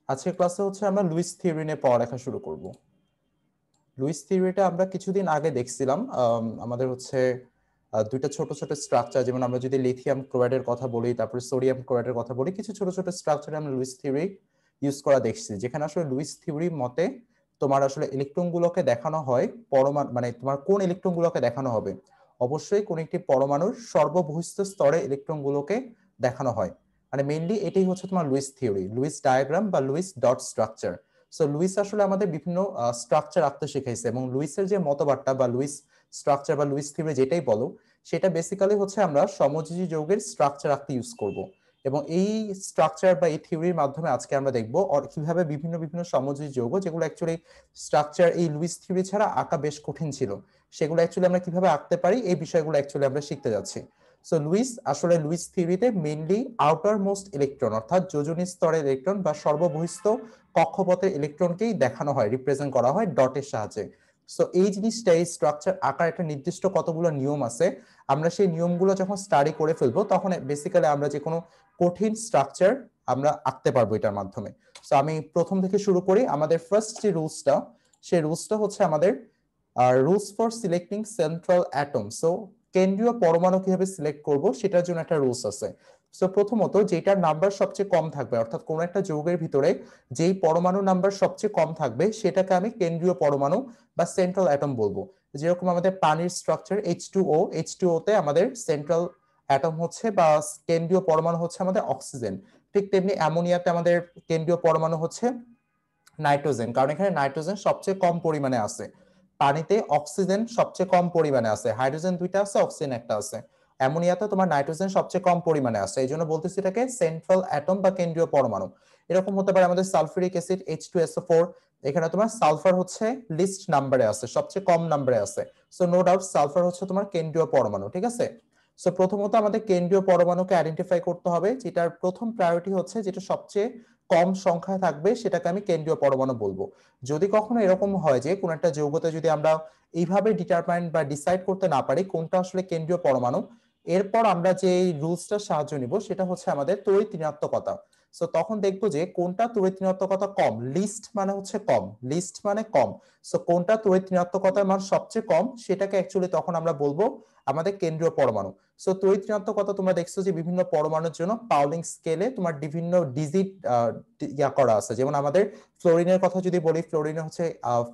আজকের ক্লাসে হচ্ছে আমরা লুইস থিওরি নিয়ে পড়ালেখা শুরু করব। লুইস থিওরিটা আমরা কিছুদিন আগে দেখছিলাম। আমাদের হচ্ছে দুইটা ছোট ছোট স্ট্রাকচার, যেমন আমরা যদি লিথিয়াম ক্লোরাইডের কথা বলি, তারপরে সোডিয়াম ক্লোরাইডের কথা বলি, কিছু ছোট ছোট স্ট্রাকচারে আমরা লুইস থিওরি ইউজ করা দেখছি, যেখানে আসলে লুইস থিওরি মতে তোমার আসলে ইলেকট্রন গুলোকে দেখানো হয় পরমাণু, মানে তোমার কোন ইলেকট্রন গুলোকে দেখানো হবে, অবশ্যই কোন একটি পরমাণুর সর্ববহিস্থ স্তরে ইলেকট্রন গুলোকে দেখানো হয়। মানে মেইনলি এটাই হচ্ছে তোমার লুইস থিওরি, লুইস ডায়াগ্রাম বা Lewis dot structure. So Lewis আসলে আমাদের বিভিন্ন স্ট্রাকচার আঁকতে শিখাইছে, এবং লুইসের যে মতবাদটা বা লুইস স্ট্রাকচার বা লুইস থিওরি যেটাই বলো, সেটা বেসিক্যালি হচ্ছে আমরা সমযোজী যৌগের স্ট্রাকচার আঁকতে ইউজ করব। এবং এই স্ট্রাকচার বা এই থিওরির মাধ্যমে আজকে আমরা দেখবো কিভাবে বিভিন্ন বিভিন্ন সমযোজী যৌগ, যেগুলো অ্যাকচুয়ালি স্ট্রাকচার এই লুইস থিওরি ছাড়া আঁকা বেশ কঠিন ছিল, সেগুলো অ্যাকচুয়ালি আমরা কিভাবে আঁকতে পারি, এই বিষয়গুলো অ্যাকচুয়ালি আমরা শিখতে যাচ্ছি। সো লুইস থিওরিতে মেইনলি আউটার মোস্ট ইলেকট্রন, অর্থাৎ যোজনী স্তরের ইলেকট্রন বা সর্ববহিস্থ কক্ষপথের ইলেকট্রনকেই দেখানো হয়, রিপ্রেজেন্ট করা হয় ডটের সাহায্যে। সো এই জিনিসটা, এই স্ট্রাকচার আকার একটা নির্দিষ্ট কতগুলো নিয়ম আছে, আমরা সেই নিয়মগুলো যখন স্টাডি করে ফেলবো তখন বেসিক্যালি আমরা যে কোনো কঠিন স্ট্রাকচার আমরা আঁকতে পারবো এটার মাধ্যমে। সো আমি প্রথম থেকে শুরু করি। আমাদের ফার্স্ট যে রুলসটা, সেই রুলসটা হচ্ছে আমাদের rules for selecting central atom. So কেন্দ্রীয় পরমাণু কিভাবে সিলেক্ট করব সেটার জন্য একটা রুলস আছে। সো প্রথমত, যেটার নাম্বার সবচেয়ে কম থাকবে, অর্থাৎ কোন একটা যৌগের ভিতরে যেই পরমাণু নাম্বার সবচেয়ে কম থাকবে সেটাকে আমি কেন্দ্রীয় পরমাণু বা সেন্ট্রাল অ্যাটম বলবো। যেরকম আমাদের পানির স্ট্রাকচার H2O, H2O তে আমাদের সেন্ট্রাল অ্যাটম হচ্ছে বা কেন্দ্রীয় পরমাণু হচ্ছে আমাদের অক্সিজেন। ঠিক তেমনি অ্যামোনিয়াতে আমাদের কেন্দ্রীয় পরমাণু হচ্ছে নাইট্রোজেন, কারণ এখানে নাইট্রোজেন সবচেয়ে কম পরিমাণে আছে। পানিতে অক্সিজেন সবচেয়ে কম পরিমাণে আছে, হাইড্রোজেন দুইটা আছে, অক্সিজেন একটা আছে। অ্যামোনিয়াতে তোমার নাইট্রোজেন সবচেয়ে কম পরিমাণে আছে, এই জন্য বলতেছি এটাকে সেন্ট্রাল অ্যাটম বা কেন্দ্রীয় পরমাণু। এরকম হতে পারে আমাদের সালফিউরিক অ্যাসিড H2SO4, এখানে তোমার সালফার হচ্ছে লিস্ট নাম্বারে আছে, সবচেয়ে কম নাম্বারে আছে। সো নো ডাউট সালফার হচ্ছে তোমার কেন্দ্রীয় পরমাণু, ঠিক আছে। সো প্রথমত আমাদের কেন্দ্রীয় পরমাণুকে আইডেন্টিফাই করতে হবে, যেটার প্রথম প্রায়োরিটি হচ্ছে যেটা সবচেয়ে কম সংখ্যায় থাকবে সেটাকে আমি কেন্দ্রীয় পরমাণু বলবো। যদি কখনো এরকম হয় যে কোন একটা যৌগতে যদি আমরা এইভাবে ডিটারমাইন বা ডিসাইড করতে না পারি কোনটা আসলে কেন্দ্রীয় পরমাণু, এরপর আমরা যে রুলসটার সাহায্য নিব সেটা হচ্ছে আমাদের তড়িৎ ঋণাত্মকতা। সো তখন দেখবো যে কোনটা তড়িৎ ঋণাত্মকতা কম, লিস্ট মানে হচ্ছে কম, লিস্ট মানে কম। সো কোনটা তড়িৎ ঋণাত্মকতার মান সবচেয়ে কম সেটাকে অ্যাকচুয়ালি তখন আমরা বলবো আমাদের কেন্দ্রীয় পরমাণু। সো তড়িৎ ঋণাত্মকতা তোমরা দেখছো যে বিভিন্ন পরমাণুর জন্য পাউলিং স্কেলে তোমার বিভিন্ন ডিজিট করা আছে। যেমন আমাদের ফ্লোরিনের কথা যদি বলি, ফ্লোরিনের হচ্ছে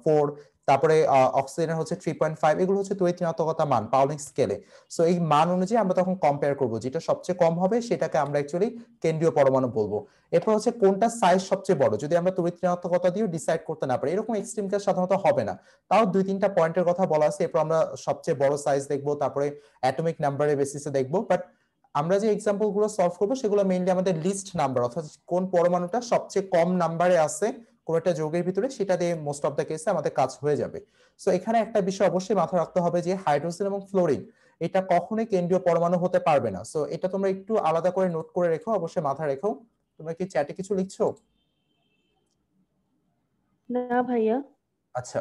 4, তারপরে অক্সিজেনের হচ্ছে 3.5, এগুলো হচ্ছে তড়িৎ ঋণাত্মকতা মান পাউলিং স্কেলে। সো এই মান অনুযায়ী আমরা তখন কম্পেয়ার করব, যেটা সবচেয়ে কম হবে সেটাকে আমরা অ্যাকচুয়ালি কেন্দ্রীয় পরমাণু বলবো। এরপর হচ্ছে কোনটা সাইজ সবচেয়ে বড়, যদি আমরা তড়িৎ ঋণাত্মকতা দিয়ে ডিসাইড করতে না পারি, এরকম এক্সট্রিম কেস সাধারণত হবে না, তাও দুই তিনটা পয়েন্টের কথা বলা আছে। এরপর আমরা সবচেয়ে বড় সাইজ দেখবো, তারপরে অ্যাটমিক নাম্বারের বেসিসে দেখবো। বাট আমরা যে এক্সাম্পল গুলো সলভ করবো সেগুলো মেইনলি আমাদের লিস্ট নাম্বার, অর্থাৎ কোন পরমাণুটা সবচেয়ে কম নাম্বারে আছে কোন একটা যৌগের ভিতরে, সেটা দিয়ে মোস্ট অফ দ্য কেসে আমাদের কাজ হয়ে যাবে। সো এখানে একটা বিষয় অবশ্যই মাথায় রাখতে হবে যে হাইড্রোজেন এবং ফ্লোরিন এটা কখনোই কেন্দ্রীয় পরমাণু হতে পারবে না। সো এটা তোমরা একটু আলাদা করে নোট করে রেখো, অবশ্যই মাথায় রেখো। তোমরা কি চ্যাটে কিছু লিখছো? না ভাইয়া। আচ্ছা,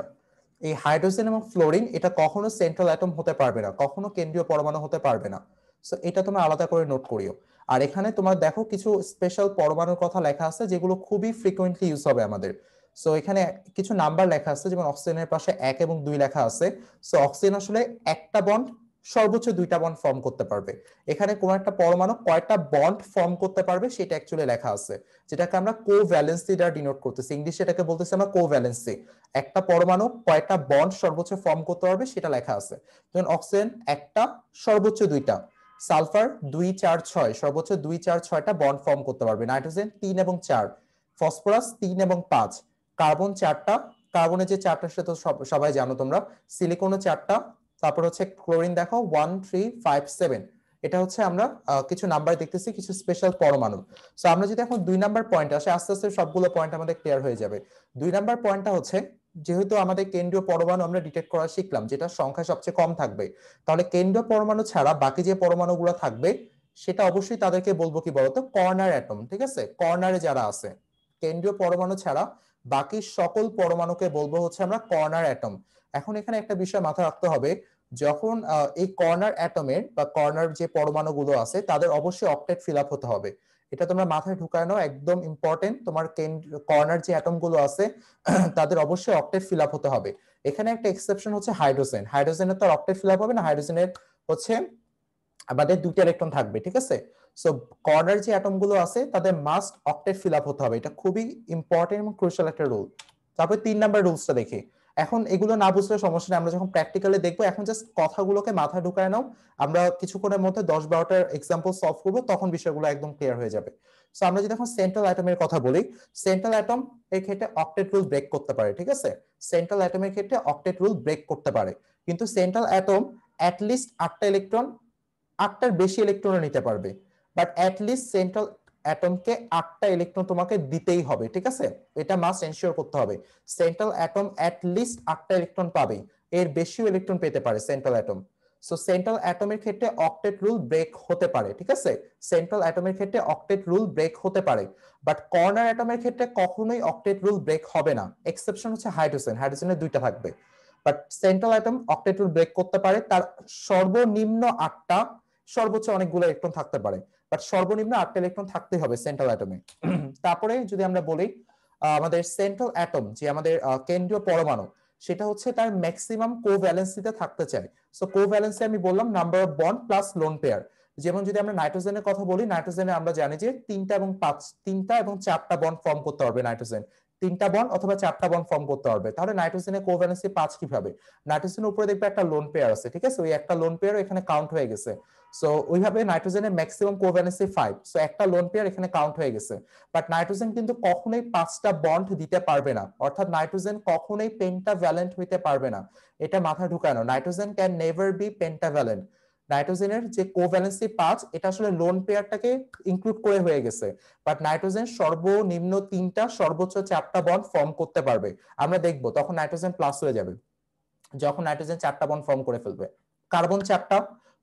এই হাইড্রোজেন এবং ফ্লোরিন এটা কখনো সেন্ট্রাল অ্যাটম হতে পারবে না, কখনো কেন্দ্রীয় পরমাণু হতে পারবে না। সো এটা তোমরা আলাদা করে নোট করিও। আর এখানে তোমার দেখো কিছু স্পেশাল পরমাণুর কথা লেখা আছে যেগুলো খুবই ফ্রিকোয়েন্টলি ইউজ হবে আমাদের। সো এখানে কিছু নাম্বার লেখা আছে, যেমন অক্সিজেনের পাশে 1 এবং 2 লেখা আছে। সো অক্সিজেন আসলে একটা বন্ড সর্বোচ্চ দুইটা বন্ড ফর্ম করতে পারবে। এখানে কোন একটা পরমাণু কয়টা বন্ড ফর্ম করতে পারবে সেটা অ্যাকচুয়ালি লেখা আছে, যেটাকে আমরা কোভ্যালেন্সি দ্বারা ডিনোট করতেছি, ইংলিশে এটাকে বলতেছি আমরা কোভ্যালেন্সি। একটা পরমাণু কয়টা বন্ড সর্বোচ্চ ফর্ম করতে পারবে সেটা লেখা আছে। যেমন অক্সিজেন একটা, সর্বোচ্চ দুইটা। সালফার 2 4 6, সর্বোচ্চ 2 4 6টা বন্ড ফর্ম করতে পারবে। নাইট্রোজেন 3 এবং 4, ফসফরাস 3 এবং 5, কার্বন 4টা, কার্বনের যে 4টা সেটা সবাই জানো তোমরা। সিলিকনও 4টা, তারপর হচ্ছে ক্লোরিন দেখো 1 3 5 7। এটা হচ্ছে আমরা কিছু নাম্বার দেখতেছি, কিছু স্পেশাল পরমাণু। সো আমরা যদি এখন 2 নাম্বার পয়েন্ট আসে, আস্তে আস্তে সবগুলো পয়েন্ট আমাদের ক্লিয়ার হয়ে যাবে। 2 নাম্বার পয়েন্টটা হচ্ছে, যেহেতু আমাদের কেন্দ্রীয় পরমাণু আমরা ডিটেক্ট করা শিখলাম যেটা সংখ্যা সবচেয়ে কম থাকবে, তাহলে কেন্দ্রীয় পরমাণু ছাড়া বাকি যে পরমাণুগুলো থাকবে সেটা অবশ্যই তাদেরকে বলবো কি বলতো, কর্নার অ্যাটম। ঠিক আছে, কর্নারে যারা আছে, কেন্দ্রীয় পরমাণু ছাড়া বাকি সকল পরমাণুকে বলবো হচ্ছে আমরা কর্নার অ্যাটম। এখন এখানে একটা বিষয় মাথায় রাখতে হবে, যখন এই কর্নার অ্যাটমের বা কর্নার যে পরমাণুগুলো আছে তাদের অবশ্যই অক্টেট ফিল আপ হতে হবে। এটা তোমরা মাথায় ঢুকায় নাও, একদম ইম্পর্টেন্ট। তোমার কর্নার যে অ্যাটম গুলো আছে তাদের অবশ্যই অক্টেট ফিল আপ হতে হবে। এখানে একটা এক্সেপশন হচ্ছে হাইড্রোজেন। হাইড্রোজেনের তো অক্টেট ফিল আপ হবে না, হাইড্রোজেনের হচ্ছে আমাদের দুইটা ইলেকট্রন থাকবে, ঠিক আছে। সো কর্নার যে অ্যাটম গুলো আছে তাদের মাস্ট অক্টেট ফিল আপ হতে হবে, এটা খুবই ইম্পর্টেন্ট এবং ক্রুশাল একটা রুল। তারপর 3 নাম্বার রুলসটা দেখি। এখন এগুলো না বুঝলে সমস্যা নেই, আমরা যখন প্র্যাকটিক্যালি দেখবো, এখন জাস্ট কথাগুলোকে মাথায় ঢুকায় নাও। আমরা কিছুক্ষণের মধ্যে 10-12টার এক্সাম্পল সলভ করবো, তখন বিষয়গুলো একদম ক্লিয়ার হয়ে যাবে। সো আমরা যদি এখন সেন্ট্রাল অ্যাটমের কথা বলি, সেন্ট্রাল অ্যাটম এর ক্ষেত্রে অক্টেট রুল ব্রেক করতে পারে, ঠিক আছে। সেন্ট্রাল অ্যাটমের ক্ষেত্রে অক্টেট রুল ব্রেক করতে পারে, কিন্তু সেন্ট্রাল অ্যাটম অ্যাটলিস্ট 8টা ইলেকট্রন, 8টার বেশি ইলেকট্রন নিতে পারবে, বাট অ্যাটলিস্ট সেন্ট্রাল অ্যাটমকে 8টা ইলেকট্রন তোমাকে দিতেই হবে, ঠিক আছে। এটা মাস্ট এনশিওর করতে হবে। সেন্ট্রাল অ্যাটম অ্যাটলিস্ট 8টা ইলেকট্রন পাবে, এর বেশিও ইলেকট্রন পেতে পারে সেন্ট্রাল অ্যাটম। সো সেন্ট্রাল অ্যাটমের ক্ষেত্রে অক্টেট রুল ব্রেক হতে পারে, ঠিক আছে। সেন্ট্রাল অ্যাটমের ক্ষেত্রে অক্টেট রুল ব্রেক হতে পারে, বাট কর্নার অ্যাটমের ক্ষেত্রে কখনোই অক্টেট রুল ব্রেক হবে না। এক্সেপশন হচ্ছে হাইড্রোজেন, হাইড্রোজেনের দুইটা থাকবে। But central atom octet rule break করতে পারে, তার সর্বনিম্ন 8টা, সর্বোচ্চ অনেকগুলো ইলেকট্রন থাকতে পারে, বাট সর্বনিম্ন 8টা ইলেকট্রন থাকতেই হবে সেন্ট্রাল অ্যাটমে। তারপরে যদি আমরা বলি আমাদের সেন্ট্রাল অ্যাটম যে আমাদের কেন্দ্রীয় পরমাণু, সেটা হচ্ছে তার ম্যাক্সিমাম কোভ্যালেন্সিতে থাকতে চায়। সো কোভ্যালেন্সি আমি বললাম number of bond plus lone pair. যেমন যদি আমরা নাইট্রোজেনের কথা বলি, নাইট্রোজেনে আমরা জানি যে 3টা এবং 4টা বন্ড ফর্ম করতে পারবে নাইট্রোজেন, 3টা বন্ড অথবা 4টা বন্ড ফর্ম করতে পারবে। তাহলে নাইট্রোজেনের কোভ্যালেন্সি 5 কিভাবে? নাইট্রোজেনের উপরে দেখবে একটা লোন পেয়ার আছে, ঠিক আছে, ওই একটা লোন পেয়ার এখানে কাউন্ট হয়ে গেছে। সো ওইভাবে নাইট্রোজেনের ম্যাক্সিমাম কোভ্যালেন্সি 5, সো একটা লোন পেয়ার এখানে কাউন্ট হয়ে গেছে। বাট নাইট্রোজেন কিন্তু কখনোই 5টা বন্ড দিতে পারবে না, অর্থাৎ নাইট্রোজেন কখনোই পেন্টাভ্যালেন্ট হইতে পারবে না। এটা মাথায় ঢুকানো, nitrogen can never be pentavalent. নাইট্রোজেনের যে কোভ্যালেন্সি 5, এটা আসলে লোন পেয়ারটাকে ইনক্লুড করে হয়ে গেছে, বাট নাইট্রোজেন সর্বনিম্ন 3টা, সর্বোচ্চ 4টা বন্ড ফর্ম করতে পারবে। আমরা দেখবো তখন নাইট্রোজেন প্লাস হয়ে যাবে যখন নাইট্রোজেন 4টা বন্ড ফর্ম করে ফেলবে। কার্বন 4টা,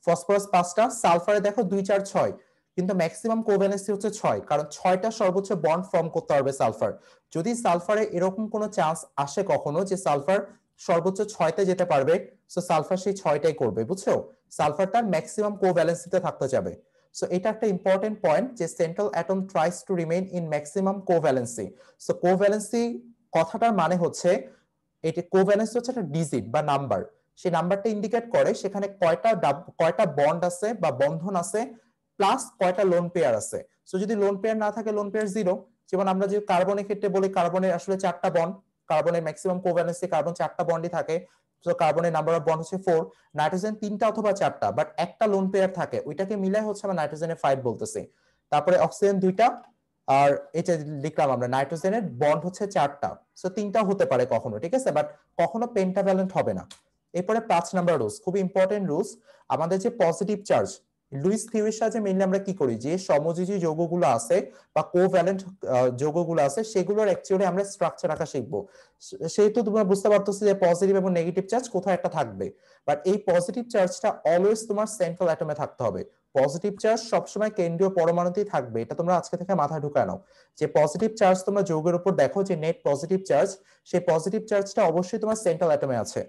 ফসফরাস 5টা, সালফারে দেখো 2, 4, 6, কিন্তু ম্যাক্সিমাম কোভ্যালেন্সি হচ্ছে 6, কারণ 6টা সর্বোচ্চ বন্ড ফর্ম করতে পারবে সালফার। যদি সালফারে এরকম কোনো চান্স আসে কখনো যে সালফার সর্বোচ্চ 6তে যেতে পারবে, সো সালফার সেই 6টাই করবে, বুঝছো। সালফারটা ম্যাক্সিমাম কোভ্যালেন্সিতে থাকতে যাবে। সো এটা একটা ইম্পর্টেন্ট পয়েন্ট যে central atom tries to remain in maximum covalency. So covalency কথাটার মানে হচ্ছে, এটা কোভ্যালেন্স হচ্ছে একটা ডিজিট বা নাম্বার, সেই নাম্বারটা ইন্ডিকেট করে সেখানে কয়টা বন্ড আছে বা বন্ধন আছে, প্লাস কয়টা লোন পেয়ার আছে। সো যদি লোন পেয়ার না থাকে, লোন পেয়ার 0। যেমন আমরা যে কার্বনের ক্ষেত্রে বলি, কার্বনের আসলে 4টা বন্ড, কার্বনের ম্যাক্সিমাম কোভ্যালেন্সি কার্বন 4টা বন্ডই থাকে, তো কার্বনের নাম্বার অফ বন্ড হচ্ছে 4। নাইট্রোজেন 3টা অথবা 4টা, বাট একটা লোন পেয়ার থাকে, ওইটাকে মিলাই হচ্ছে আমরা নাইট্রোজেনের 5 বলতেছি। তারপরে অক্সিজেন 2টা, আর এটা লিখলাম আমরা নাইট্রোজেনের বন্ড হচ্ছে 4টা, সো 3টা হতে পারে কখনো, ঠিক আছে, বাট কখনো পেন্টাভ্যালেন্ট হবে না। এরপরে 5 নাম্বার রুলস, খুবই ইম্পর্টেন্ট রুলস। আমাদের যে পজিটিভ চার্জ, লুইস থিওরির সাহায্যে মেইনলি আমরা কি করি, যে সমযোজী যৌগগুলো আছে বা কোভ্যালেন্ট যৌগগুলো আছে, সেগুলোর অ্যাকচুয়ালি আমরা স্ট্রাকচার আঁকা শিখবো। সেহেতু তোমরা বুঝতে পারতেছো যে পজিটিভ এবং নেগেটিভ চার্জ কোথায় একটা থাকবে, বাট এই পজিটিভ চার্জটা অলওয়েজ তোমার সেন্ট্রাল অ্যাটমে থাকতে হবে। পজিটিভ চার্জ সবসময় কেন্দ্রীয় পরমাণুতেই থাকবে, এটা তোমরা আজকে থেকে মাথায় ঢুকায় নাও। যে পজিটিভ চার্জ তোমরা যৌগের উপর দেখো, যে নেট পজিটিভ চার্জ, সেই পজিটিভ চার্জটা অবশ্যই তোমার সেন্ট্রাল অ্যাটমে আছে।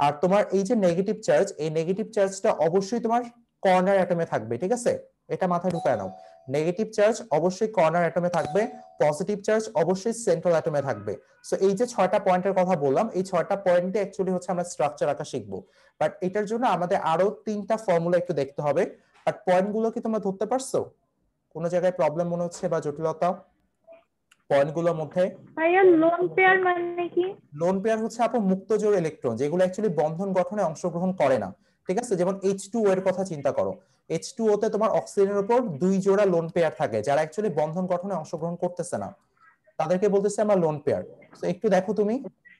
আর তোমার এই যে নেগেটিভ চার্জ, এই নেগেটিভ চার্জটা অবশ্যই তোমার কর্নার অ্যাটমে থাকবে, ঠিক আছে, এটা মাথায় ঢুকায় নাও। নেগেটিভ চার্জ অবশ্যই কর্নার অ্যাটমে থাকবে, পজিটিভ চার্জ অবশ্যই সেন্ট্রাল অ্যাটমে থাকবে। সো এই যে 6টা পয়েন্টের কথা বললাম, এই 6টা পয়েন্টে অ্যাকচুয়ালি হচ্ছে আমরা স্ট্রাকচার আঁকা শিখবো। বাট এটার জন্য আমাদের আরো 3টা ফর্মুলা একটু দেখতে হবে। বাট পয়েন্টগুলো কি তোমরা ধরতে পারছো? কোনো জায়গায় প্রবলেম মনে হচ্ছে বা জটিলতা পয়েন্টগুলোর মধ্যে? ভাইয়া লোন পেয়ার মানে কি? লোন পেয়ার হচ্ছে আপু মুক্ত জোড় ইলেকট্রন, যেগুলো অ্যাকচুয়ালি বন্ধন গঠনে অংশগ্রহণ করে না, ঠিক আছে। যেমন H2O এর কথা চিন্তা করো, H2O তে তোমার অক্সিজেনের উপর 2 জোড়া লোন পেয়ার থাকে, যারা অ্যাকচুয়ালি বন্ধন গঠনে অংশগ্রহণ করতেছে না, তাদেরকে বলতেছে আমরা লোন পেয়ার। তো একটু দেখো তুমি,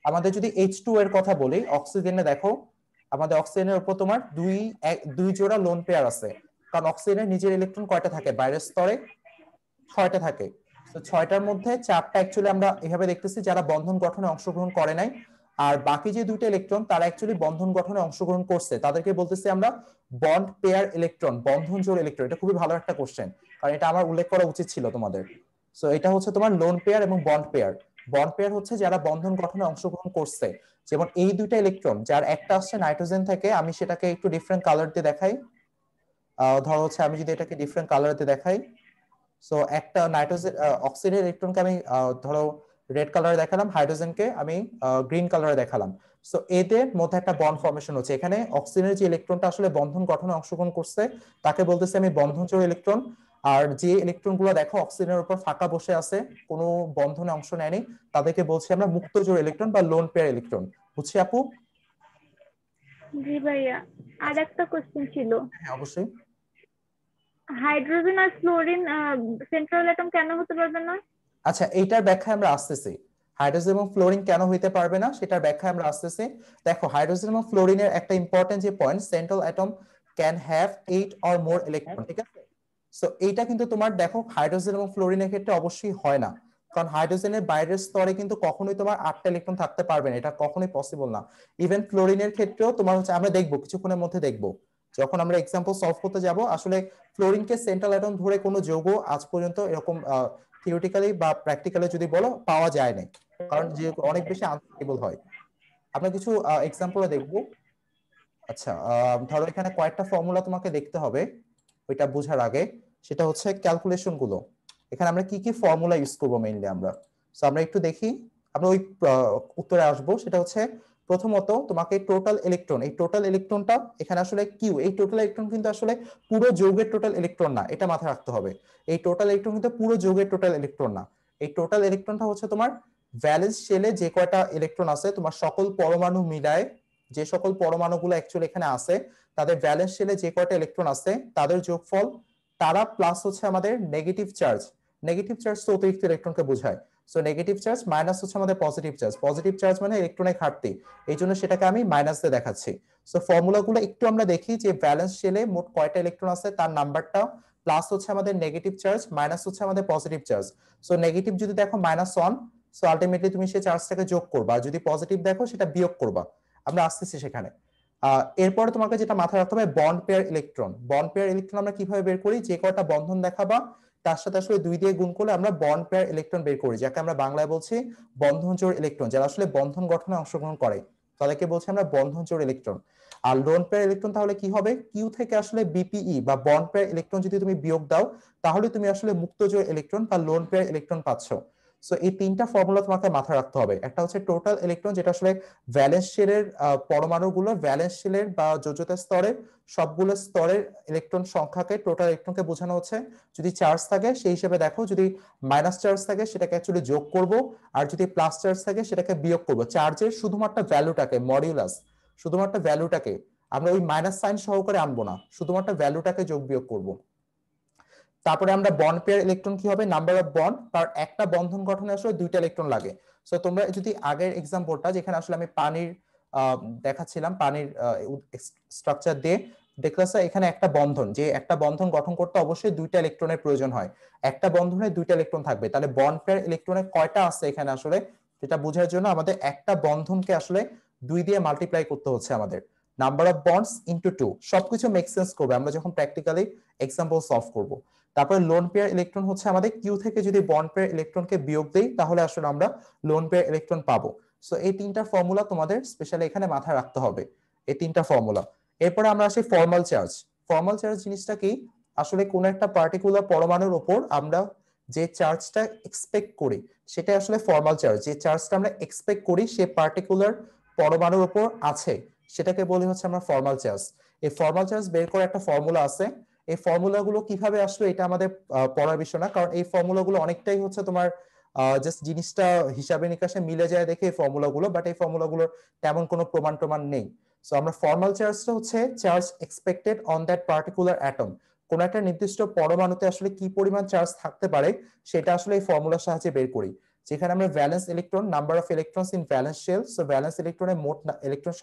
আমাদের যদি H2O এর কথা বলি, অক্সিজেনে দেখো, আমাদের অক্সিজেনের উপর তোমার দুই জোড়া লোন পেয়ার আছে, কারণ অক্সিজেনের নিজের ইলেকট্রন কয়টা থাকে বাইরের স্তরে? 6টা থাকে। তো 6টার মধ্যে 4টা অ্যাকচুয়ালি আমরা এভাবে দেখতেছি যারা বন্ধন গঠনে অংশগ্রহণ করে নাই, আর বাকি যে 2টা ইলেকট্রন তারা অ্যাকচুয়ালি বন্ধন গঠনে অংশগ্রহণ করছে, তাদেরকে বলতেছি আমরা বন্ড পেয়ার ইলেকট্রন, বন্ধন জোড় ইলেকট্রন। এটা খুবই ভালো একটা কোশ্চেন, কারণ এটা আমার উল্লেখ করা উচিত ছিল তোমাদের। সো এটা হচ্ছে তোমার লোন পেয়ার এবং বন্ড পেয়ার। বন্ড পেয়ার হচ্ছে যারা বন্ধন গঠনে অংশগ্রহণ করছে, যেমন এই 2টা ইলেকট্রন, যার একটা আসছে নাইট্রোজেন থেকে, আমি সেটাকে একটু ডিফারেন্ট কালার দিয়ে দেখাই। ধরো হচ্ছে আমি যদি এটাকে ডিফারেন্ট কালার দিয়ে দেখাই, সো একটা নাইট্রোজেন অক্সিজেনের ইলেকট্রনকে আমি ধরো রেড কালারে দেখালাম, হাইড্রোজেনকে আমি গ্রিন কালারে দেখালাম। সো এদের মধ্যে একটা বন্ড ফর্মেশন হচ্ছে। এখানে অক্সিজেনের যে ইলেকট্রনটা আসলে বন্ধন গঠনে অংশগ্রহণ করছে তাকে বলতেছি আমি বন্ধনজোড় ইলেকট্রন। আর যে ইলেকট্রন গুলো দেখো অক্সিজেনের উপর ফাঁকা বসে আছে, কোনো বন্ধনে অংশ নেয়নি, তাদেরকে বলছি আমরা মুক্তজোড় ইলেকট্রন বা লোন পেয়ার ইলেকট্রন। বুঝছি আপু? জি ভাইয়া, আর আচ্ছা, একটা কোশ্চেন ছিল, হ্যাঁ অবশ্যই। হাইড্রোজেন আর ফ্লোরিন সেন্ট্রাল অ্যাটম কেন হতে পারবে না? আচ্ছা, এইটার ব্যাখ্যা আমরা আসতেছি। হাইড্রোজেন এবং ফ্লোরিন কেন হইতে পারবে না সেটার ব্যাখ্যা আমরা আসতেছি। দেখো হাইড্রোজেন এবং ফ্লোরিনের একটা ইম্পর্টেন্ট যে point, central atom can have 8 or more electron, ঠিক আছে? সো এইটা কিন্তু তোমার দেখো হাইড্রোজেন এবং ফ্লোরিনের ক্ষেত্রে অবশ্যই হয় না, কারণ হাইড্রোজেনের বাইরের স্তরে কিন্তু কখনোই তোমার 8টা ইলেকট্রন থাকতে পারবে না, এটা কখনোই পসিবল না। ইভেন ফ্লোরিনের ক্ষেত্রেও তোমার হচ্ছে, আমরা দেখবো কিছুক্ষণের মধ্যে দেখবো যখন আমরা এক্সাম্পল সলভ করতে যাব, আসলে ফ্লোরিনকে সেন্ট্রাল অ্যাটম ধরে কোনো যৌগ আজ পর্যন্ত এরকম থিওরিটিক্যালি বা প্র্যাকটিক্যালি যদি বলো পাওয়া যায় না, কারণ যে অনেক বেশি আনস্টেবল হয়। আমরা কিছু এক্সাম্পল দেখবো। আচ্ছা, ধরো এখানে কয়েকটা ফর্মুলা তোমাকে দেখতে হবে ওইটা বোঝার আগে। সেটা হচ্ছে ক্যালকুলেশন গুলো। এখানে আমরা কি কি ফর্মুলা ইউজ করবো মেইনলি আমরা। সো আমরা একটু দেখি, আমরা ওই উত্তরে আসবো। সেটা হচ্ছে প্রথমত তোমাকে টোটাল ইলেকট্রন, এই টোটাল ইলেকট্রনটা এখানে আসলে কিউ, এই টোটাল ইলেকট্রন কিন্তু আসলে পুরো যৌগের টোটাল ইলেকট্রন না, এটা মাথায় রাখতে হবে। এই টোটাল ইলেকট্রন কিন্তু পুরো যৌগের টোটাল ইলেকট্রন না। এই টোটাল ইলেকট্রনটা হচ্ছে তোমার ভ্যালেন্স শেলে যে কয়টা ইলেকট্রন আছে, তোমার সকল পরমাণু মিলায় যে সকল পরমাণুগুলো অ্যাকচুয়ালি এখানে আছে তাদের ভ্যালেন্স শেলে যে কয়টা ইলেকট্রন আছে তাদের যোগফল, তারা প্লাস হচ্ছে আমাদের নেগেটিভ চার্জ। নেগেটিভ চার্জ তো অতিরিক্ত ইলেকট্রনকে বোঝায়। সো নেগেটিভ চার্জ মাইনাস হচ্ছে আমাদের পজিটিভ চার্জ। পজিটিভ চার্জ মানে ইলেকট্রনের ঘাটতি, এই জন্য সেটাকে আমি মাইনাস দিয়ে দেখাচ্ছি। সো ফর্মুলাগুলো একটু আমরা দেখি যে ভ্যালেন্স শেলে মোট কয়টা ইলেকট্রন আছে তার নাম্বারটা, প্লাস হচ্ছে আমাদের নেগেটিভ চার্জ, মাইনাস হচ্ছে আমাদের পজিটিভ চার্জ। সো নেগেটিভ যদি দেখো -1, সো আলটিমেটলি তুমি সেই চার্জটাকে যোগ করবা, যদি পজিটিভ দেখো সেটা বিয়োগ করবা। আমরা আসতেছি সেখানে। এরপরে তোমাকে যেটা মাথায় রাখতে হবে bond pair electron. Bond pair electron আমরা কিভাবে বের করি, যে কয়টা বন্ধন দেখাবা তার সাথে আসলে 2 দিয়ে গুণ করলে আমরা বন্ড পেয়ার ইলেকট্রন বের করি, যাকে আমরা বাংলায় বলছি বন্ধন জোড় ইলেকট্রন। যারা আসলে বন্ধন গঠনে অংশগ্রহণ করে তাদেরকে বলছি আমরা বন্ধন জোড় ইলেকট্রন। আর লোন পেয়ার ইলেকট্রন তাহলে কি হবে, কিউ থেকে আসলে বিপিই বা বন্ড পেয়ার ইলেকট্রন যদি তুমি বিয়োগ দাও তাহলে তুমি আসলে মুক্ত জোড় ইলেকট্রন বা লোন পেয়ার ইলেকট্রন পাচ্ছ। সো এই তিনটা ফর্মুলা তোমাকে মাথায় রাখতে হবে। একটা হচ্ছে টোটাল ইলেকট্রন, যেটা আসলে ভ্যালেন্স শেলের পরমাণুগুলো ভ্যালেন্স শেলের বা যোজ্যতা স্তরের সবগুলো স্তরের ইলেকট্রন সংখ্যাকে, টোটাল ইলেকট্রনকে বোঝানো হচ্ছে। যদি চার্জ থাকে সেই হিসেবে দেখো, যদি মাইনাস চার্জ থাকে সেটাকে অ্যাকচুয়ালি যোগ করব, আর যদি প্লাস চার্জ থাকে সেটাকে বিয়োগ করব। চার্জের শুধুমাত্র ভ্যালুটাকে, মডিউলাস শুধুমাত্র ভ্যালুটাকে আমরা ওই মাইনাস সাইন সহকারে আনবো না, শুধুমাত্র ভ্যালুটাকে যোগ বিয়োগ করব। তারপরে আমরা বন্ড পেয়ার ইলেকট্রন কি হবে, নাম্বার অফ বন্ড, কারণ একটা বন্ধন গঠনে আসলে 2টা ইলেকট্রন লাগে। সো তোমরা যদি আগের এক্সাম্পলটা যেখানে আসলে আমি পানির দেখাচ্ছিলাম, পানির স্ট্রাকচার দিয়ে দেখলাম এখানে একটা বন্ধন, যে একটা বন্ধন গঠন করতে অবশ্যই 2টা ইলেকট্রনের প্রয়োজন হয়। একটা বন্ধনে 2টা ইলেকট্রন থাকবে, তাহলে বন্ড পেয়ার ইলেকট্রনের কয়টা আছে এখানে আসলে সেটা বোঝার জন্য আমাদের একটা বন্ধনকে আসলে 2 দিয়ে মাল্টিপ্লাই করতে হচ্ছে আমাদের। নাম্বার অফ বন্ডস ইনটু 2, সবকিছু মেক সেন্স করবে আমরা যখন প্র্যাকটিক্যালি এক্সাম্পল সলভ করব। তারপরে লোন পেয়ার ইলেকট্রন হচ্ছে আমাদের কিউ থেকে যদি বন্ড পেয়ার ইলেকট্রনকে বিয়োগ দেই তাহলে আসলে আমরা লোন পেয়ার ইলেকট্রন পাবো। সো এই তিনটা ফর্মুলা তোমাদের স্পেশালি এখানে মাথায় রাখতে হবে, এই তিনটা ফর্মুলা। এরপরে আমরা আসি ফর্মাল চার্জ। ফর্মাল চার্জ জিনিসটা কি, আসলে কোন একটা পার্টিকুলার পরমাণুর উপর আমরা যে চার্জটা এক্সপেক্ট করি সেটা আসলে ফর্মাল চার্জ। যে চার্জটা আমরা এক্সপেক্ট করি সে পার্টিকুলার পরমাণুর উপর আছে সেটাকে বলি হচ্ছে আমরা ফর্মাল চার্জ। এই ফর্মাল চার্জ বের করে একটা ফর্মুলা আছে। এই ফর্মুলাগুলো কিভাবে আসলো এটা আমাদের পড়ার বিষয় না, কারণ এই ফর্মুলাগুলো অনেকটাই হচ্ছে তোমার জাস্ট জিনিসটা হিসাবে নিকাশে মিলে যায় দেখে এই ফর্মুলাগুলো, বাট এই ফর্মুলাগুলোর তেমন কোনো প্রমাণ টমান নেই। সো আমরা ফর্মাল চার্জটা হচ্ছে charge expected on that particular atom, কোন একটা নির্দিষ্ট পরমাণুতে আসলে কি পরিমাণ চার্জ থাকতে পারে সেটা আসলে এই ফর্মুলার সাহায্যে বের করি। যেখানে আমরা valence electron, number of electrons in valence shell, so valence ইলেকট্রনের মোট ইলেকট্রন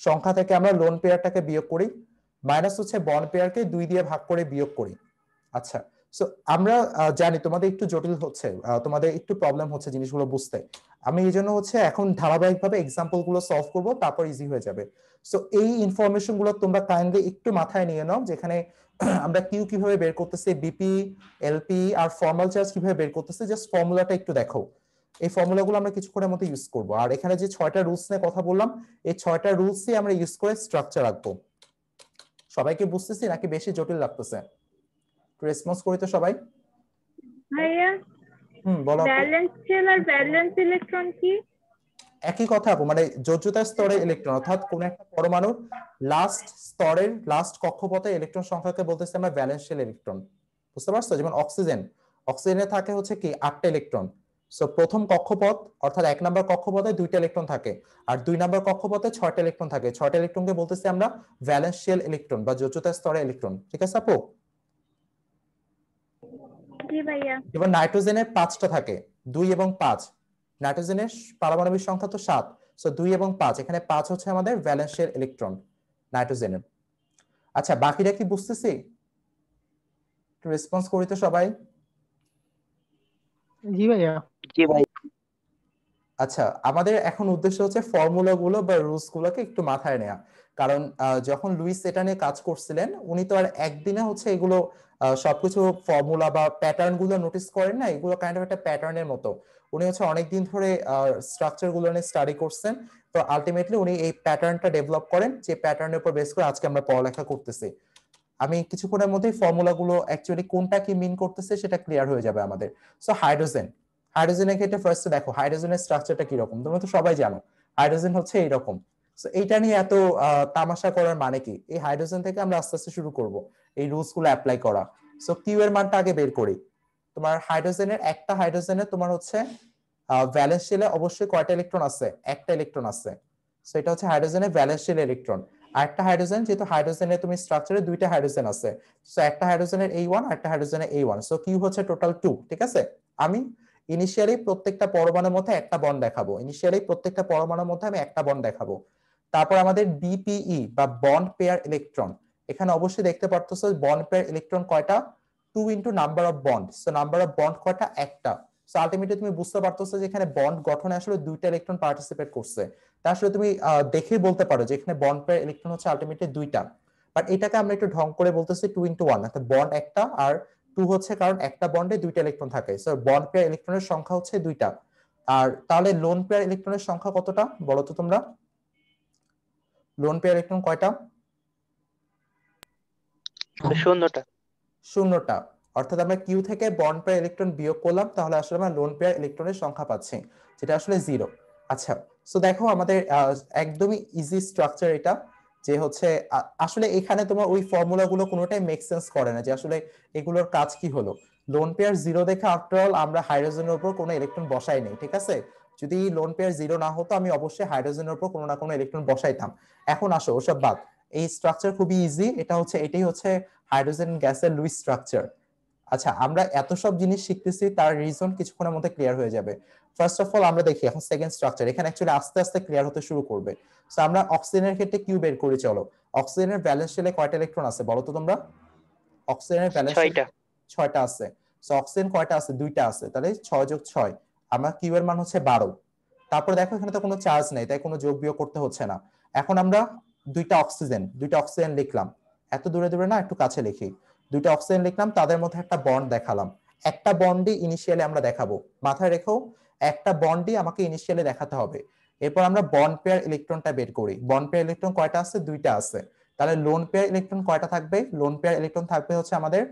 সংখ্যা থেকে আমরা লোন পেয়ারটাকে বিয়োগ করি, মাইনাস হচ্ছে বন্ড পেয়ারকে 2 দিয়ে ভাগ করে বিয়োগ করি। আচ্ছা, সো আমরা জানি তোমাদের একটু জটিল হচ্ছে, তোমাদের একটু প্রবলেম হচ্ছে জিনিসগুলো বুঝতে। আমি এই জন্য হচ্ছে এখন ধারাবাহিকভাবে এক্সাম্পল গুলো সলভ করবো, তারপর ইজি হয়ে যাবে। সো এই ইনফরমেশন গুলো তোমরা কাইন্ডলি একটু মাথায় নিয়ে নাও, যেখানে আমরা কিউ কিভাবে বের করতেছি, বিপি, এলপি আর ফর্মাল চার্জ কিভাবে বের করতেছি, জাস্ট ফর্মুলাটা একটু দেখো। এই ফর্মুলাগুলো আমরা কিছুক্ষণের মধ্যে ইউজ করবো। আর এখানে যে 6টা রুলস নিয়ে কথা বললাম, এই 6টা রুলসই আমরা ইউজ করে স্ট্রাকচার রাখবো। সবাইকে বুঝতেছি নাকি বেশি জটিল লাগতেছে? রেসপন্স করি তো সবাই। ভাইয়া বলো আপু। ব্যালেন্স শেল আর ব্যালেন্স ইলেকট্রন কি? একই কথা আপু, মানে যোজ্যতা স্তরের ইলেকট্রন, অর্থাৎ কোন একটা পরমাণুর লাস্ট স্তরের লাস্ট কক্ষপথে ইলেকট্রন সংখ্যাকে বলতেছে আমরা ভ্যালেন্সিয়াল ইলেকট্রন। বুঝতে পারছো? যেমন অক্সিজেন, অক্সিজেনে থাকে হচ্ছে কি 8টা ইলেকট্রন। সো প্রথম কক্ষপথ অর্থাৎ 1 নম্বর কক্ষপথে 2টা ইলেকট্রন থাকে, আর 2 নম্বর কক্ষপথে 6টা ইলেকট্রন থাকে। 6টা ইলেকট্রনকে বলতেছি আমরা ভ্যালেন্সিয়াল ইলেকট্রন বা যোজ্যতা স্তরের ইলেকট্রন। ঠিক আছে আপু? জি ভাইয়া। যেমন নাইট্রোজেনের 5টা থাকে, 2 এবং 5। নাইট্রোজেনের পারমাণবিক সংখ্যা তো 7, সো 2 এবং 5, এখানে 5 হচ্ছে আমাদের ভ্যালেন্সিয়াল ইলেকট্রন নাইট্রোজেনের। আচ্ছা, বাকিরা কি বুঝতেছি? একটু রেসপন্স করি তো সবাই। জি ভাইয়া। জি ভাই। আচ্ছা, আমাদের এখন উদ্দেশ্য হচ্ছে ফর্মুলা গুলো বা রুলস গুলোকে একটু মাথায় নেওয়া। কারণ যখন লুইস এটা নিয়ে কাজ করছিলেন, উনি তো আর একদিনে হচ্ছে এগুলো সবকিছু ফর্মুলা বা প্যাটার্ন গুলো নোটিস করেন না। এগুলো কাইন্ড অফ একটা প্যাটার্নের মতো। উনি হচ্ছে অনেকদিন ধরে স্ট্রাকচার গুলো নিয়ে স্টাডি করছেন। তো আলটিমেটলি উনি এই প্যাটার্নটা ডেভেলপ করেন, যে প্যাটার্নের উপর বেস করে আজকে আমরা পড়ালেখা করতেছি। আমি কিছুক্ষণের মধ্যেই ফর্মুলা গুলো অ্যাকচুয়ালি কোনটা কি মিন করতেছে সেটা ক্লিয়ার হয়ে যাবে আমাদের। সো হাইড্রোজেন, হাইড্রোজেনের ক্ষেত্রে ফার্স্টে দেখো হাইড্রোজেনের স্ট্রাকচারটা কিরকম, তোমরা তো সবাই জানো হাইড্রোজেন হচ্ছে এইরকম। সো এইটা নিয়ে এত তামাশা করার মানে কি? এই হাইড্রোজেন থেকে আমরা আস্তে আস্তে শুরু করব এই রুলস গুলো অ্যাপ্লাই করা। সো কিউ এর মানটা আগে বের করি। তোমার হাইড্রোজেনের একটা হাইড্রোজেনের তোমার হচ্ছে ভ্যালেন্স শেলে অবশ্যই কয়টা ইলেকট্রন আছে? একটা ইলেকট্রন আছে। সো এটা হচ্ছে হাইড্রোজেনের ভ্যালেন্স শেল ইলেকট্রন। আরেকটা হাইড্রোজেন, যেহেতু হাইড্রোজেনের তুমি স্ট্রাকচারে 2টা হাইড্রোজেন আছে, সো একটা হাইড্রোজেনের A1 আর একটা হাইড্রোজেনের A1, সো কিউ হচ্ছে টোটাল 2। ঠিক আছে? আমি ইনিশিয়ালি প্রত্যেকটা পরমাণুর মধ্যে একটা বন্ড দেখাবো, ইনিশিয়ালি প্রত্যেকটা পরমাণুর মধ্যে আমি একটা বন্ড দেখাবো। তারপর আমাদের বিপিই বা বন্ড পেয়ার ইলেকট্রন, এখানে অবশ্যই দেখতে পারতেছো বন্ড পেয়ার ইলেকট্রন কয়টা? 2 into number of bond. So number of bond কয়টা? একটা। সো আলটিমেটলি তুমি বুঝতে পারতেছো যে এখানে বন্ড গঠনে আসলে 2টা ইলেকট্রন পার্টিসিপেট করছে। তা আসলে তুমি দেখেই বলতে পারো যে এখানে বন্ড পেয়ার ইলেকট্রন হচ্ছে আলটিমেটলি 2টা। বাট এটাকে আমরা একটু ঢং করে বলতেছি 2 ইনটু 1, অর্থাৎ বন্ড একটা আর 2 হচ্ছে কারণ একটা বন্ডে 2টা ইলেকট্রন থাকে। সো বন্ড পেয়ার ইলেকট্রনের সংখ্যা হচ্ছে 2টা। আর তাহলে লোন পেয়ার ইলেকট্রনের সংখ্যা কতটা বলো তো তোমরা? লোন পেয়ার ইলেকট্রন কয়টা? 0টা। 0টা। অর্থাৎ আমরা কিউ থেকে বন্ড পেয়ার ইলেকট্রন বিয়োগ করলাম, তাহলে আসলে আমরা লোন পেয়ার ইলেকট্রনের সংখ্যা পাচ্ছি, যেটা আসলে 0। আচ্ছা, সো দেখো আমাদের একদমই ইজি স্ট্রাকচার এটা, যে হচ্ছে আসলে এখানে তোমার ওই ফর্মুলা গুলো কোনোটাই মেক সেন্স করে না যে আসলে এগুলোর কাজ কি হলো। লোন পেয়ার 0 দেখে আফটার অল আমরা হাইড্রোজেনের উপর কোনো ইলেকট্রন বসাই নেই। ঠিক আছে? যদি লোন পেয়ার 0 না হতো আমি অবশ্যই হাইড্রোজেনের উপর কোনো না কোনো ইলেকট্রন বসাইতাম। এখন আসো ওসব বাদ, এই স্ট্রাকচার খুবই ইজি। এটাই হচ্ছে হাইড্রোজেন গ্যাসের লুইস স্ট্রাকচার। আচ্ছা, আমরা এত সব জিনিস শিখতেছি, তার রিজন কিছুক্ষণের মধ্যে ক্লিয়ার হয়ে যাবে। ফার্স্ট অফ অল আমরা দেখি এখন সেকেন্ড স্ট্রাকচার, এখানে অ্যাকচুয়ালি আস্তে আস্তে ক্লিয়ার হতে শুরু করবে। সো আমরা অক্সিজেনের ক্ষেত্রে কিউ বের করি, চলো। অক্সিজেনের ভ্যালেন্স শেলে কয়টা ইলেকট্রন আছে বলো তো তোমরা? অক্সিজেনের ভ্যালেন্স শেলে 6টা। 6টা আছে। সো অক্সিজেন কয়টা আছে? 2টা আছে, তাহলে 6 যোগ 6 আমরা কিউ এর মান হচ্ছে 12। তারপর দেখো এখানে তো কোনো চার্জ নেই, তাই কোনো যোগ বিয়োগ করতে হচ্ছে না। এখন আমরা দুইটা অক্সিজেন লিখলাম, এত দূরে দূরে না, একটু কাছে লিখি। 2টা অক্সিজেন লিখলাম, তাদের মধ্যে একটা বন্ড দেখালাম। একটা বন্ডই ইনিশিয়ালি আমরা দেখাবো, মাথায় রেখো, একটা বন্ডই আমাকে ইনিশিয়ালি দেখাতে হবে। এরপর আমরা বন্ড পেয়ার ইলেকট্রনটা বের করি। বন্ড পেয়ার ইলেকট্রন কয়টা আছে? 2টা আছে। তাহলে লোন পেয়ার ইলেকট্রন কয়টা থাকবে? লোন পেয়ার ইলেকট্রন থাকবে হচ্ছে আমাদের,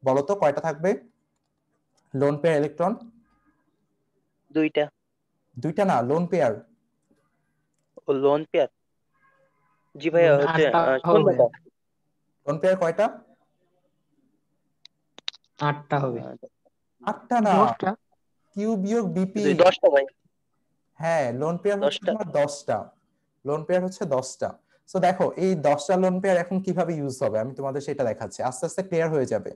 বলতো কয়টা থাকবে লোন পেয়ার ইলেকট্রন? 2টা। 2টা না, লোন পেয়ার। ও লোন পেয়ার। জি ভাইয়া, হচ্ছে 8টা হবে। 0টা। লোন পেয়ার কয়টা? 8টা হবে। 8টা না, 10টা। কিউ বিয়োগ বিপি। 10টা ভাই। হ্যাঁ, লোন পেয়ার হচ্ছে 10টা। তোমার 10টা। লোন পেয়ার হচ্ছে 10টা। সো দেখো এই 10টা লোন পেয়ার এখন কিভাবে ইউজ হবে আমি তোমাদের সেটা দেখাচ্ছি, আস্তে আস্তে ক্লিয়ার হয়ে যাবে।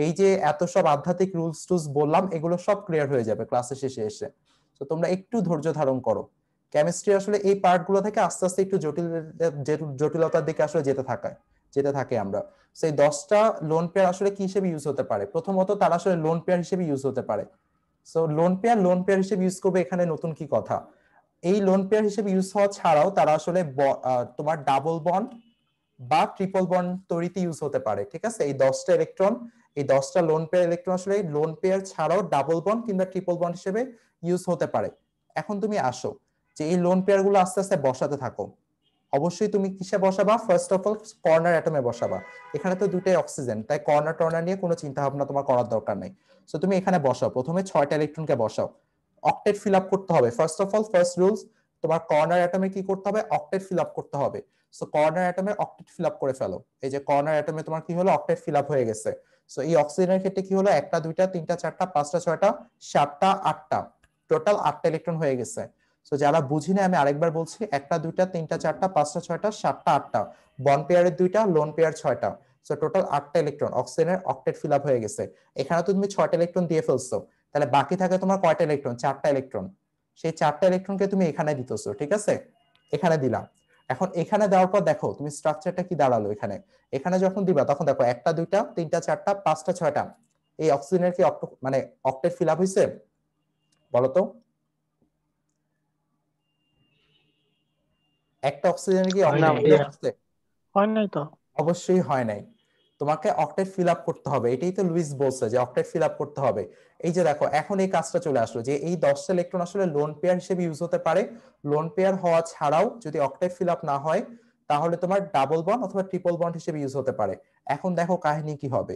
এই যে এত সব আধ্যাত্মিক রুলস টুলস বললাম, এগুলো সব ক্লিয়ার হয়ে যাবে ক্লাসের শেষে এসে। তো তোমরা একটু ধৈর্য ধারণ করো। কেমিস্ট্রি আসলে এই পার্ট গুলো থেকে আস্তে আস্তে একটু জটিলতার দিকে আসলে যেতে থাকে আমরা। সেই 10টা লোন পেয়ার আসলে কি হিসেবে ইউজ হতে পারে? প্রথমত তারা আসলে লোন পেয়ার হিসেবে ইউজ হতে পারে। সো লোন পেয়ার হিসেবে ইউজ করবে, এখানে নতুন কি কথা? এই লোন পেয়ার হিসেবে ইউজ হওয়া ছাড়াও তারা আসলে তোমার ডাবল বন্ড বা ট্রিপল বন্ড তৈরিতে ইউজ হতে পারে। ঠিক আছে? এই 10টা লোন পেয়ার ইলেকট্রন আসলে লোন পেয়ার ছাড়াও ডাবল বন্ড কিংবা ট্রিপল বন্ড হিসেবে ইউজ হতে পারে। এখন তুমি আসো যে এই লোন পেয়ার গুলো আস্তে আস্তে বসাতে থাকো। অবশ্যই তুমি কিসে বসাবা? ফার্স্ট অফ অল কর্নার অ্যাটমে বসাবা। এখানে তো দুটাই অক্সিজেন, তাই কর্নার টর্নার নিয়ে কোনো চিন্তা ভাবনা তোমার করার দরকার নেই। সো তুমি এখানে বসাও, প্রথমে 6টা ইলেকট্রনকে বসাও। অক্টেট ফিল আপ করতে হবে। First of all first rules, তোমার কর্নার অ্যাটমে কি করতে হবে? অক্টেট ফিল আপ করতে হবে। সো কর্নার অ্যাটমে অক্টেট ফিল আপ করে ফেলো। এই যে কর্নার অ্যাটমে তোমার কি হলো? অক্টেট ফিল আপ হয়ে গেছে। সো এই অক্সিজেনের ক্ষেত্রে কি হলো? 1টা 2টা 3টা 4টা 5টা 6টা 7টা 8টা, টোটাল 8টা ইলেকট্রন হয়ে গেছে। সো যারা বুঝি না আমি আরেকবার বলছি, 1টা 2টা 3টা 4টা 5টা 6টা 7টা 8টা, বন্ড পেয়ারের 2টা, লোন পেয়ার 6টা। সো টোটাল 8টা ইলেকট্রন অক্সিজেনের অক্টেট ফিল আপ হয়ে গেছে। এখানে তো তুমি 6টা ইলেকট্রন দিয়ে ফেলছো, তাহলে বাকি থাকে তোমার কয়টা ইলেকট্রন? 4টা ইলেকট্রন। সেই 4টা ইলেকট্রনকে তুমি এখানে দিতেছো, ঠিক আছে? এখানে দিলাম। এখন এখানে দেওয়ার পর দেখো তুমি স্ট্রাকচারটা কি দাঁড়ালো এখানে। এখানে যখন দিবা তখন দেখো 1টা 2টা 3টা 4টা 5টা 6টা, এই অক্সিজেনের কি মানে অক্টেট ফিল আপ হয়েছে? বলো তো, একটা অক্সিজেনের কি হয় অক্টেট নাই ফিল আপ ভাইয়া, হচ্ছে? হয় নাই তো। অবশ্যই হয় নাই। তোমাকে অক্টেট ফিল আপ করতে হবে, এটাই তো লুইস বলছে যে অক্টেট ফিল আপ করতে হবে। এই যে দেখো এখন এই কাজটা চলে আসলো যে এই 10টা ইলেকট্রন আসলে লোন পেয়ার হিসেবে ইউজ হতে পারে। লোন পেয়ার হওয়া ছাড়াও যদি অক্টেট ফিল আপ না হয় তাহলে তোমার ডাবল বন্ড অথবা ট্রিপল বন্ড হিসেবে ইউজ হতে পারে। এখন দেখো কাহিনী কি হবে।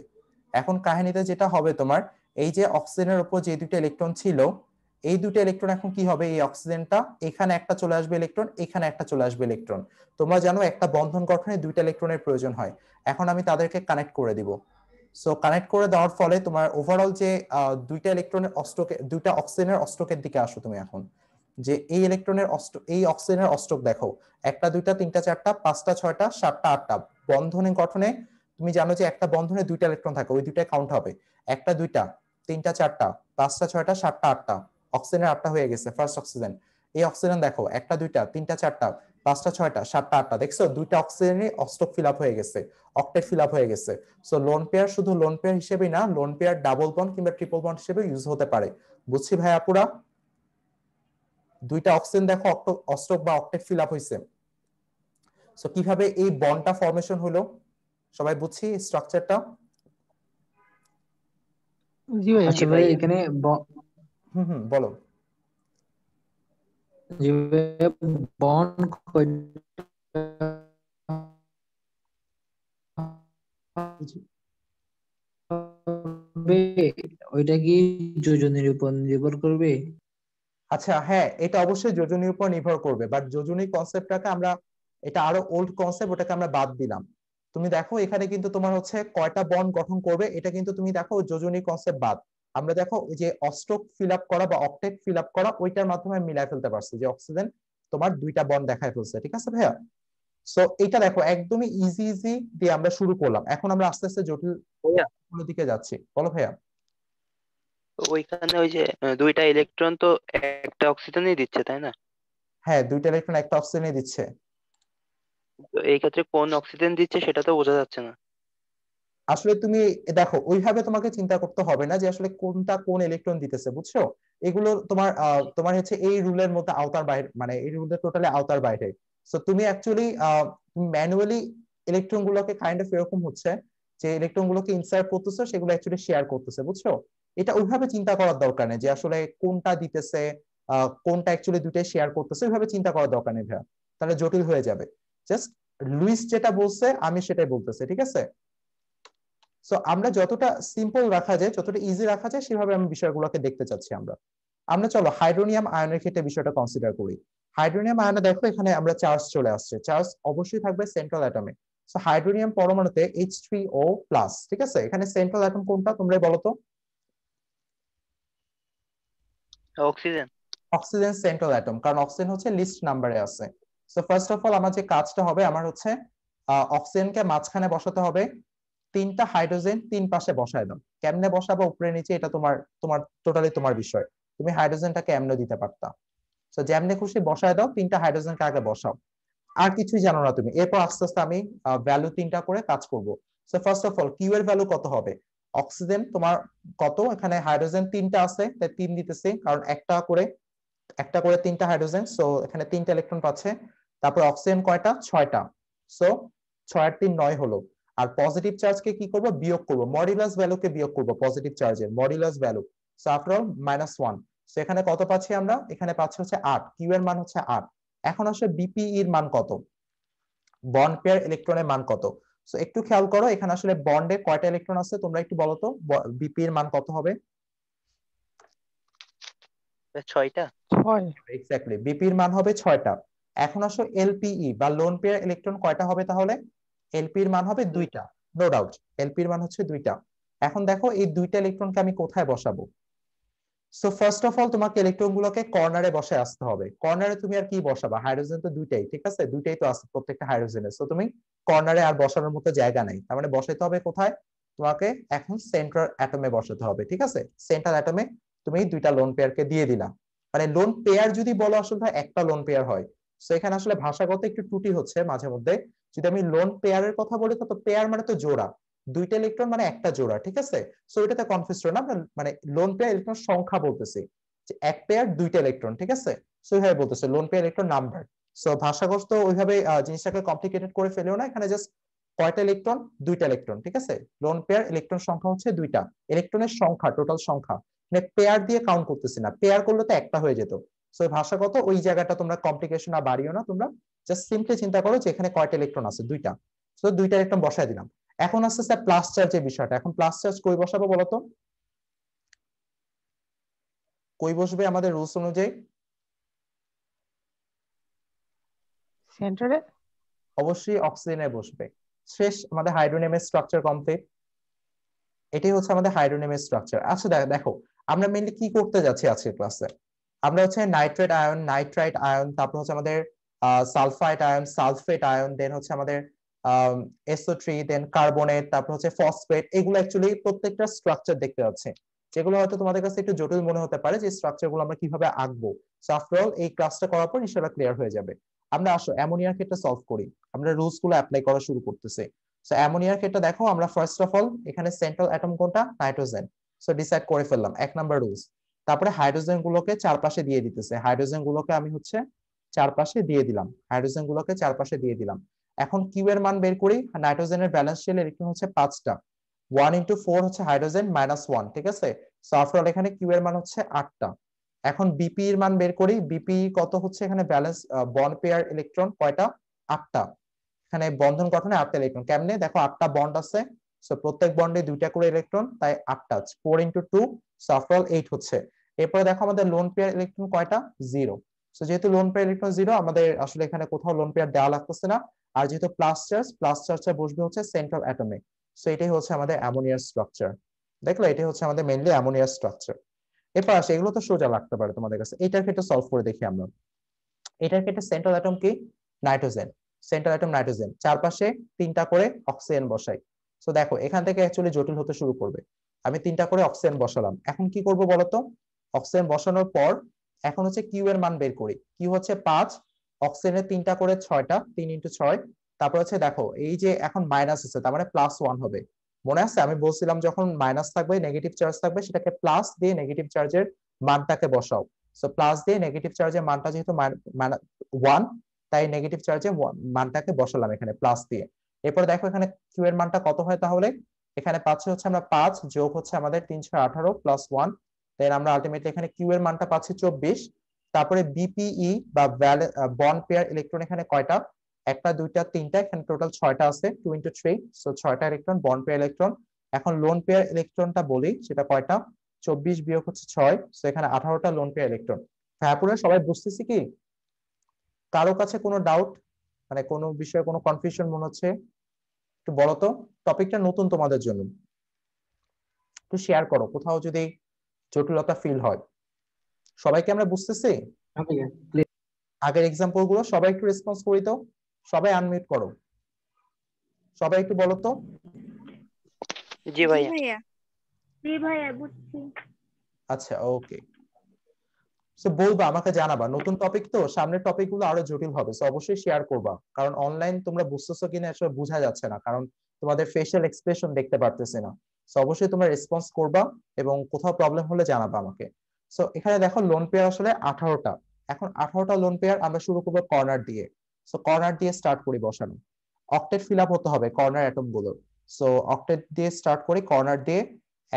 এখন কাহিনীতে যেটা হবে তোমার, এই যে অক্সিজেনের উপর যে দুটো ইলেকট্রন ছিল, এই দুটো ইলেকট্রন এখন কি হবে? এই অক্সিজেনটা এখানে একটা চলে আসবে ইলেকট্রন, এখানে একটা চলে আসবে ইলেকট্রন। তোমরা জানো একটা বন্ধন গঠনে দুইটা ইলেকট্রনের প্রয়োজন হয়। এখন আমি তাদেরকে কানেক্ট করে দিব। সো কানেক্ট করে দেওয়ার ফলে তোমার ওভারঅল যে দুইটা ইলেকট্রনের অষ্টকে, দুইটা অক্সিজেনের অষ্টকের দিকে আসো তুমি এখন। যে এই ইলেকট্রনের এই অক্সিজেনের অষ্টক দেখো, 1টা 2টা 3টা 4টা 5টা 6টা 7টা 8টা, বন্ধনের গঠনে তুমি জানো যে একটা বন্ধনে দুইটা ইলেকট্রন থাকে, ওই দুইটা কাউন্ট হবে। 1টা 2টা 3টা 4টা 5টা 6টা 7টা 8টা, অক্সিজেনের 8টা হয়ে গেছে ফার্স্ট অক্সিজেন। এই অক্সিজেন দেখো 1টা 2টা 3টা 4টা 5টা 6টা 7টা 8টা, দেখছো দুইটা অক্সিজেনের অষ্টক ফিল আপ হয়ে গেছে, অক্টেট ফিল আপ হয়ে গেছে। সো লোন পেয়ার শুধু লোন পেয়ার হিসেবেই না, লোন পেয়ার ডাবল বন্ড কিংবা ট্রিপল বন্ড হিসেবে ইউজ হতে পারে। বুঝছি ভাই আপুরা? দুইটা অক্সিজেন দেখো অষ্টক বা অক্টেট ফিল আপ হয়েছে। সো কিভাবে এই বন্ডটা ফরমেশন হলো সবাই বুঝছি স্ট্রাকচারটা? জি ভাইয়া, জি এবারে ভাইয়া। এখানে বলো। জি ভাইয়া, বন্ড হবে, ওইটা কি যোজনের উপর নির্ভর করবে? আচ্ছা হ্যাঁ, এটা অবশ্যই যোজনীর উপর নির্ভর করবে, বাট যোজনী কনসেপ্টটাকে আমরা, এটা আরো ওল্ড কনসেপ্ট, ওটাকে আমরা বাদ দিলাম। তুমি দেখো এখানে কিন্তু তোমার হচ্ছে কয়টা বন্ড গঠন করবে, এটা কিন্তু তুমি দেখো যোজনী কনসেপ্ট বাদ। আমরা দেখো ওই যে অষ্টক ফিল আপ করা বা অক্টেট ফিল আপ করা, ওইটার মাধ্যমে মিলাই ফেলতে পারছি যে অক্সিজেন তোমার দুইটা বন্ড দেখায় ফেলছে, ঠিক আছে ভাইয়া? সো এটা দেখো একদমই ইজি ইজি দিয়ে আমরা শুরু করলাম, এখন আমরা আস্তে আস্তে জটিল ভাইয়া, দিকে যাচ্ছি। বলো ভাইয়া। তো ওইখানে ওই যে দুইটা ইলেকট্রন তো একটা অক্সিজেনই দিচ্ছে, তাই না? হ্যাঁ, দুইটা ইলেকট্রন একটা অক্সিজেনে দিচ্ছে। তো এই ক্ষেত্রে কোন অক্সিজেন দিচ্ছে সেটা তো বোঝা যাচ্ছে না। আসলে তুমি দেখো ওইভাবে তোমাকে চিন্তা করতে হবে না যে আসলে কোনটা কোন ইলেকট্রন দিতেছে, বুঝছো? এগুলো তোমার তোমার হচ্ছে এই রুলের মধ্যে আওতার বাইরে, মানে এই রুলের টোটালি আওতার বাইরে। সো তুমি অ্যাকচুয়ালি ম্যানুয়ালি ইলেকট্রন গুলোকে কাইন্ড অফ এরকম হচ্ছে যে ইলেকট্রন গুলোকে ইনসার্ট করতেছে, সেগুলো অ্যাকচুয়ালি শেয়ার করতেছে, বুঝছো? এটা ওইভাবে চিন্তা করার দরকার নেই যে আসলে কোনটা দিতেছে, কোনটা অ্যাকচুয়ালি দুইটাই শেয়ার করতেছে, ওইভাবে চিন্তা করার দরকার নেই ভাইয়া, তাহলে জটিল হয়ে যাবে। জাস্ট লুইস যেটা বলছে আমি সেটাই বলতেছি, ঠিক আছে? সো আমরা যতটা সিম্পল রাখা যায়, যতটা ইজি রাখা যায়, সেভাবে আমি বিষয়গুলোকে দেখতে চাচ্ছি আমরা। আমরা চলো হাইড্রোনিয়াম আয়নের ক্ষেত্রে বিষয়টা কনসিডার করি। হাইড্রোনিয়াম আয়নে দেখো এখানে আমরা চার্জ চলে আসছে, চার্জ অবশ্যই থাকবে সেন্ট্রাল অ্যাটমে। সো হাইড্রোনিয়াম পরমাণুতে H3O+, ঠিক আছে? এখানে সেন্ট্রাল অ্যাটম কোনটা তোমরাই বলো তো? অক্সিজেন। অক্সিজেন সেন্ট্রাল অ্যাটম, কারণ অক্সিজেন হচ্ছে লিস্ট নাম্বারে আছে। সো ফার্স্ট অফ অল আমার যে কাজটা হবে, আমার হচ্ছে অক্সিজেনকে মাঝখানে বসাতে হবে, 3টা হাইড্রোজেন 3 পাশে বসায় দাও। কেমনে বসাবো উপরে নিচে এটা তোমার তোমার টোটালি তোমার বিষয়। তুমি হাইড্রোজেনটাকে এমনে দিতে পারতা। সো যেমনে খুশি বসায় দাও, 3টা হাইড্রোজেনকে আগে বসাও। আর কিছুই জানো না তুমি, এরপর আস্তে আস্তে আমি ভ্যালু 3টা করে কাজ করব। So first of all Q এর ভ্যালু কত হবে? অক্সিজেন তোমার কত, এখানে হাইড্রোজেন 3টা আছে তাই 3 দিতেছি, কারণ একটা করে 3টা হাইড্রোজেন, সো এখানে 3টা ইলেকট্রন পাচ্ছে। তারপর অক্সিজেন কয়টা? 6টা। সো 6 আর 3 9 হলো। আর পজিটিভ চার্জকে কি করব? বিয়োগ করব, মডুলাস ভ্যালুকে বিয়োগ করব, পজিটিভ চার্জের modulus value. So after all -1। So এখানে কত পাচ্ছি আমরা? এখানে পাচ্ছি হচ্ছে 8, কিউ এর মান হচ্ছে 8। এখন আসলে বিপি এর মান কত? বন্ড পেয়ার ইলেকট্রনের মান কত। সো একটু খেয়াল করো এখানে আসলে বন্ডে কয়টা ইলেকট্রন আছে তোমরা একটু বলো তো, বিপি এর মান কত হবে? 6টা। 6 এক্স্যাক্টলি, বিপি এর মান হবে 6টা। এখন আসো এলপিই বা লোন পেয়ার ইলেকট্রন কয়টা হবে তাহলে? এলপি এর মান হবে 2টা, নো ডাউট এলপি এর মান হচ্ছে 2টা। এখন দেখো এই 2টা ইলেকট্রনকে আমি কোথায় বসাবো। সো ফার্স্ট অফ অল তোমাকে ইলেকট্রন গুলোকে কর্নারে বসে আসতে হবে। কর্নারে তুমি আর কি বসাবা, হাইড্রোজেন তো দুইটাই, ঠিক আছে, দুইটাই তো আছে প্রত্যেকটা হাইড্রোজেনের। সো তুমি কর্নারে আর বসানোর মতো জায়গা নাই, তার মানে বসাইতে হবে কোথায়? তোমাকে এখন সেন্ট্রাল অ্যাটমে বসাতে হবে, ঠিক আছে। সেন্ট্রাল অ্যাটমে তুমি 2টা লোন পেয়ারকে দিয়ে দিলা। মানে লোন পেয়ার যদি বলো আসলে একটা লোন পেয়ার হয়। সো এখানে আসলে ভাষাগত একটু ত্রুটি হচ্ছে মাঝে মধ্যে। যদি আমি লোন পেয়ারের কথা বলি তো পেয়ার মানে তো জোড়া, 2টা ইলেকট্রন মানে একটা জোড়া, ঠিক আছে। সো এটাতে কনফিউজ করো না, আমরা মানে লোন পেয়ার ইলেকট্রন সংখ্যা বলতেছি, যে এক পেয়ার 2টা ইলেকট্রন, ঠিক আছে। সো এইভাবে বলতেছে lone pair electron number. So ভাষাগত ওইভাবে জিনিসটাকে কমপ্লিকেটেড করে ফেলেও না, এখানে জাস্ট কয়টা ইলেকট্রন, 2টা ইলেকট্রন, ঠিক আছে। লোন পেয়ার ইলেকট্রন সংখ্যা হচ্ছে 2টা, ইলেকট্রনের সংখ্যা টোটাল সংখ্যা, মানে পেয়ার দিয়ে কাউন্ট করতেছি না, পেয়ার করলে তো একটা হয়ে যেত। সো ভাষাগত ওই জায়গাটা তোমরা কমপ্লিকেশন আর বাড়িও না, তোমরা জাস্ট সিম্পলি চিন্তা করো যে এখানে কয়টা ইলেকট্রন আছে, 2টা। সো 2টা ইলেকট্রন বসায় দিলাম। এখন আসছে স্যার প্লাস চার্জের বিষয়টা, এখন প্লাস চার্জ কই বসাবো বলতো? কই বসবে আমাদের রুলস অনুযায়ী? সেন্টারে। অবশ্যই অক্সিজেনে বসবে। শেষ, আমাদের হাইড্রোনিয়ামের স্ট্রাকচার কমপ্লিট। এটাই হচ্ছে আমাদের হাইড্রোনিয়ামের স্ট্রাকচার। আচ্ছা দেখো আমরা মেইনলি কি করতে যাচ্ছি আজকের ক্লাসে। আমরা হচ্ছে নাইট্রেট আয়ন, নাইট্রাইট আয়ন, তারপর হচ্ছে আমাদের সালফাইড আয়ন, সালফেট আয়ন, দেন হচ্ছে আমাদের SO3, দেন কার্বনেট, তারপর হচ্ছে ফসফেট, এগুলো অ্যাকচুয়ালি প্রত্যেকটা স্ট্রাকচার দেখতে পাচ্ছি, যেগুলো হয়তো তোমাদের কাছে একটু জটিল মনে হতে পারে যে স্ট্রাকচার গুলো আমরা কিভাবে আঁকবো। সো আফটার অল এই ক্লাসটা করার পর ইনশাআল্লাহ ক্লিয়ার হয়ে যাবে। আমরা আসো অ্যামোনিয়ার ক্ষেত্রে সলভ করি, আমরা রুলস গুলো অ্যাপ্লাই করা শুরু করতেছি। সো অ্যামোনিয়ার ক্ষেত্রে দেখো আমরা ফার্স্ট অফ অল এখানে সেন্ট্রাল অ্যাটম কোনটা, নাইট্রোজেন। সো ডিসাইড করে ফেললাম 1 নাম্বার রুলস। তারপরে হাইড্রোজেন গুলোকে চারপাশে দিয়ে দিতেছে, হাইড্রোজেন গুলোকে আমি হচ্ছে চারপাশে দিয়ে দিলাম, হাইড্রোজেন গুলোকে চারপাশে দিয়ে দিলাম। এখন কিউ এর মান বের করি। নাইট্রোজেনের ব্যালেন্স শেল ইলেকট্রন হচ্ছে 5টা, 1 × 4 হচ্ছে হাইড্রোজেন -1, ঠিক আছে। সো আফটার অল এখানে কিউ এর মান হচ্ছে 8টা। এখন বিপি এর মান বের করি, বিপি কত হচ্ছে এখানে ব্যালেন্স বন্ড পেয়ার ইলেকট্রন কয়টা, 8টা। এখানে বন্ধন গঠনে 8টা ইলেকট্রন, কেমনে দেখো 8টা বন্ড আছে। সো প্রত্যেক বন্ডে 2টা করে ইলেকট্রন, তাই 8টা, 4 × 2, সো আফটার অল 8 হচ্ছে। এরপরে দেখো আমাদের লোন পেয়ার ইলেকট্রন কয়টা, 0। সো যেহেতু লোন পেয়ার ইলেকট্রন 0, আমাদের আসলে এখানে কোথাও লোন পেয়ার দেওয়া লাগতেছে না। আর যেহেতু প্লাস চার্জ, প্লাস চার্জটা বসবে হচ্ছে সেন্ট্রাল অ্যাটমে। সো এটাই হচ্ছে আমাদের অ্যামোনিয়ার স্ট্রাকচার। দেখলো, এটাই হচ্ছে আমাদের মেইনলি অ্যামোনিয়ার স্ট্রাকচার। এরপর আসে, এগুলো তো সোজা লাগতে পারে তোমাদের কাছে, এটার ক্ষেত্রে সলভ করে দেখি আমরা। এটার ক্ষেত্রে সেন্ট্রাল অ্যাটম কি, নাইট্রোজেন। সেন্ট্রাল অ্যাটম নাইট্রোজেন, চারপাশে 3টা করে অক্সিজেন বসাই। সো দেখো এখান থেকে অ্যাকচুয়ালি জটিল হতে শুরু করবে। আমি 3টা করে অক্সিজেন বসালাম, এখন কি করব বলতো? অক্সিজেন বসানোর পর এখন হচ্ছে কিউ এর মান বের করি। কিউ হচ্ছে 5, অক্সিজেনের 3টা করে 6টা, 3 × 6। তারপর হচ্ছে দেখো এই যে এখন মাইনাস আছে, তার মানে +1 হবে। মনে আছে আমি বলছিলাম যখন মাইনাস থাকবে, নেগেটিভ চার্জ থাকবে, সেটাকে প্লাস দিয়ে নেগেটিভ চার্জের মানটাকে বসাও। সো প্লাস দিয়ে নেগেটিভ চার্জের মানটা যেহেতু 1, তাই নেগেটিভ চার্জে মানটাকে বসালাম এখানে প্লাস দিয়ে। এরপর দেখো এখানে কিউ এর মানটা কত হয় তাহলে, এখানে পাচ্ছি হচ্ছে আমরা 5 যোগ হচ্ছে আমাদের 318 +1, দেন আমরা আলটিমেটলি এখানে কিউ এর মানটা পাচ্ছি 24। তারপরে বিপিই বা বন্ড পেয়ার ইলেকট্রন এখানে কয়টা, 1টা 2টা 3টা, এখানে টোটাল 6টা আছে, 2 × 3, সো 6টা ইলেকট্রন বন্ড পেয়ার ইলেকট্রন। এখন লোন পেয়ার ইলেকট্রনটা বলি, সেটা কয়টা, 24 বিয়োগ হচ্ছে 6, সো এখানে 18টা লোন পেয়ার ইলেকট্রন। তারপরে সবাই বুঝতেছি কি, কারো কাছে কোনো ডাউট, মানে কোনো বিষয়ে কোনো কনফিউশন মনে হচ্ছে? একটু বলো তো, টপিকটা নতুন তোমাদের জন্য, একটু শেয়ার করো কোথাও যদি জটিলতা ফিল হয়। সবাইকে আমরা বুঝতেছি? আগের এক্সাম্পল গুলো সবাই একটু রেসপন্স করি তো, সবাই আনমিউট করো, সবাই একটু বলো তো। জি ভাইয়া। জি ভাইয়া বুঝছি। আচ্ছা ওকে, সো বলবা, আমাকে জানাবা, নতুন টপিক তো, সামনের টপিক গুলো আরো জটিল হবে, সো অবশ্যই শেয়ার করবা, কারণ অনলাইন তোমরা বুঝতেছো কিনা আসলে বোঝা যাচ্ছে না, কারণ তোমাদের ফেশিয়াল এক্সপ্রেশন দেখতে পারতেছি না। সো অবশ্যই তোমরা রেসপন্স করবা এবং কোথাও প্রবলেম হলে জানাবা আমাকে। সো এখানে দেখো লোন পেয়ার আসলে 18টা। এখন 18টা লোন পেয়ার আমরা শুরু করবো কর্নার দিয়ে। সো কর্নার দিয়ে স্টার্ট করি বসানো, অক্টেট ফিল আপ হতে হবে কর্নার অ্যাটম গুলো। সো অক্টেট দিয়ে স্টার্ট করি, কর্নার দিয়ে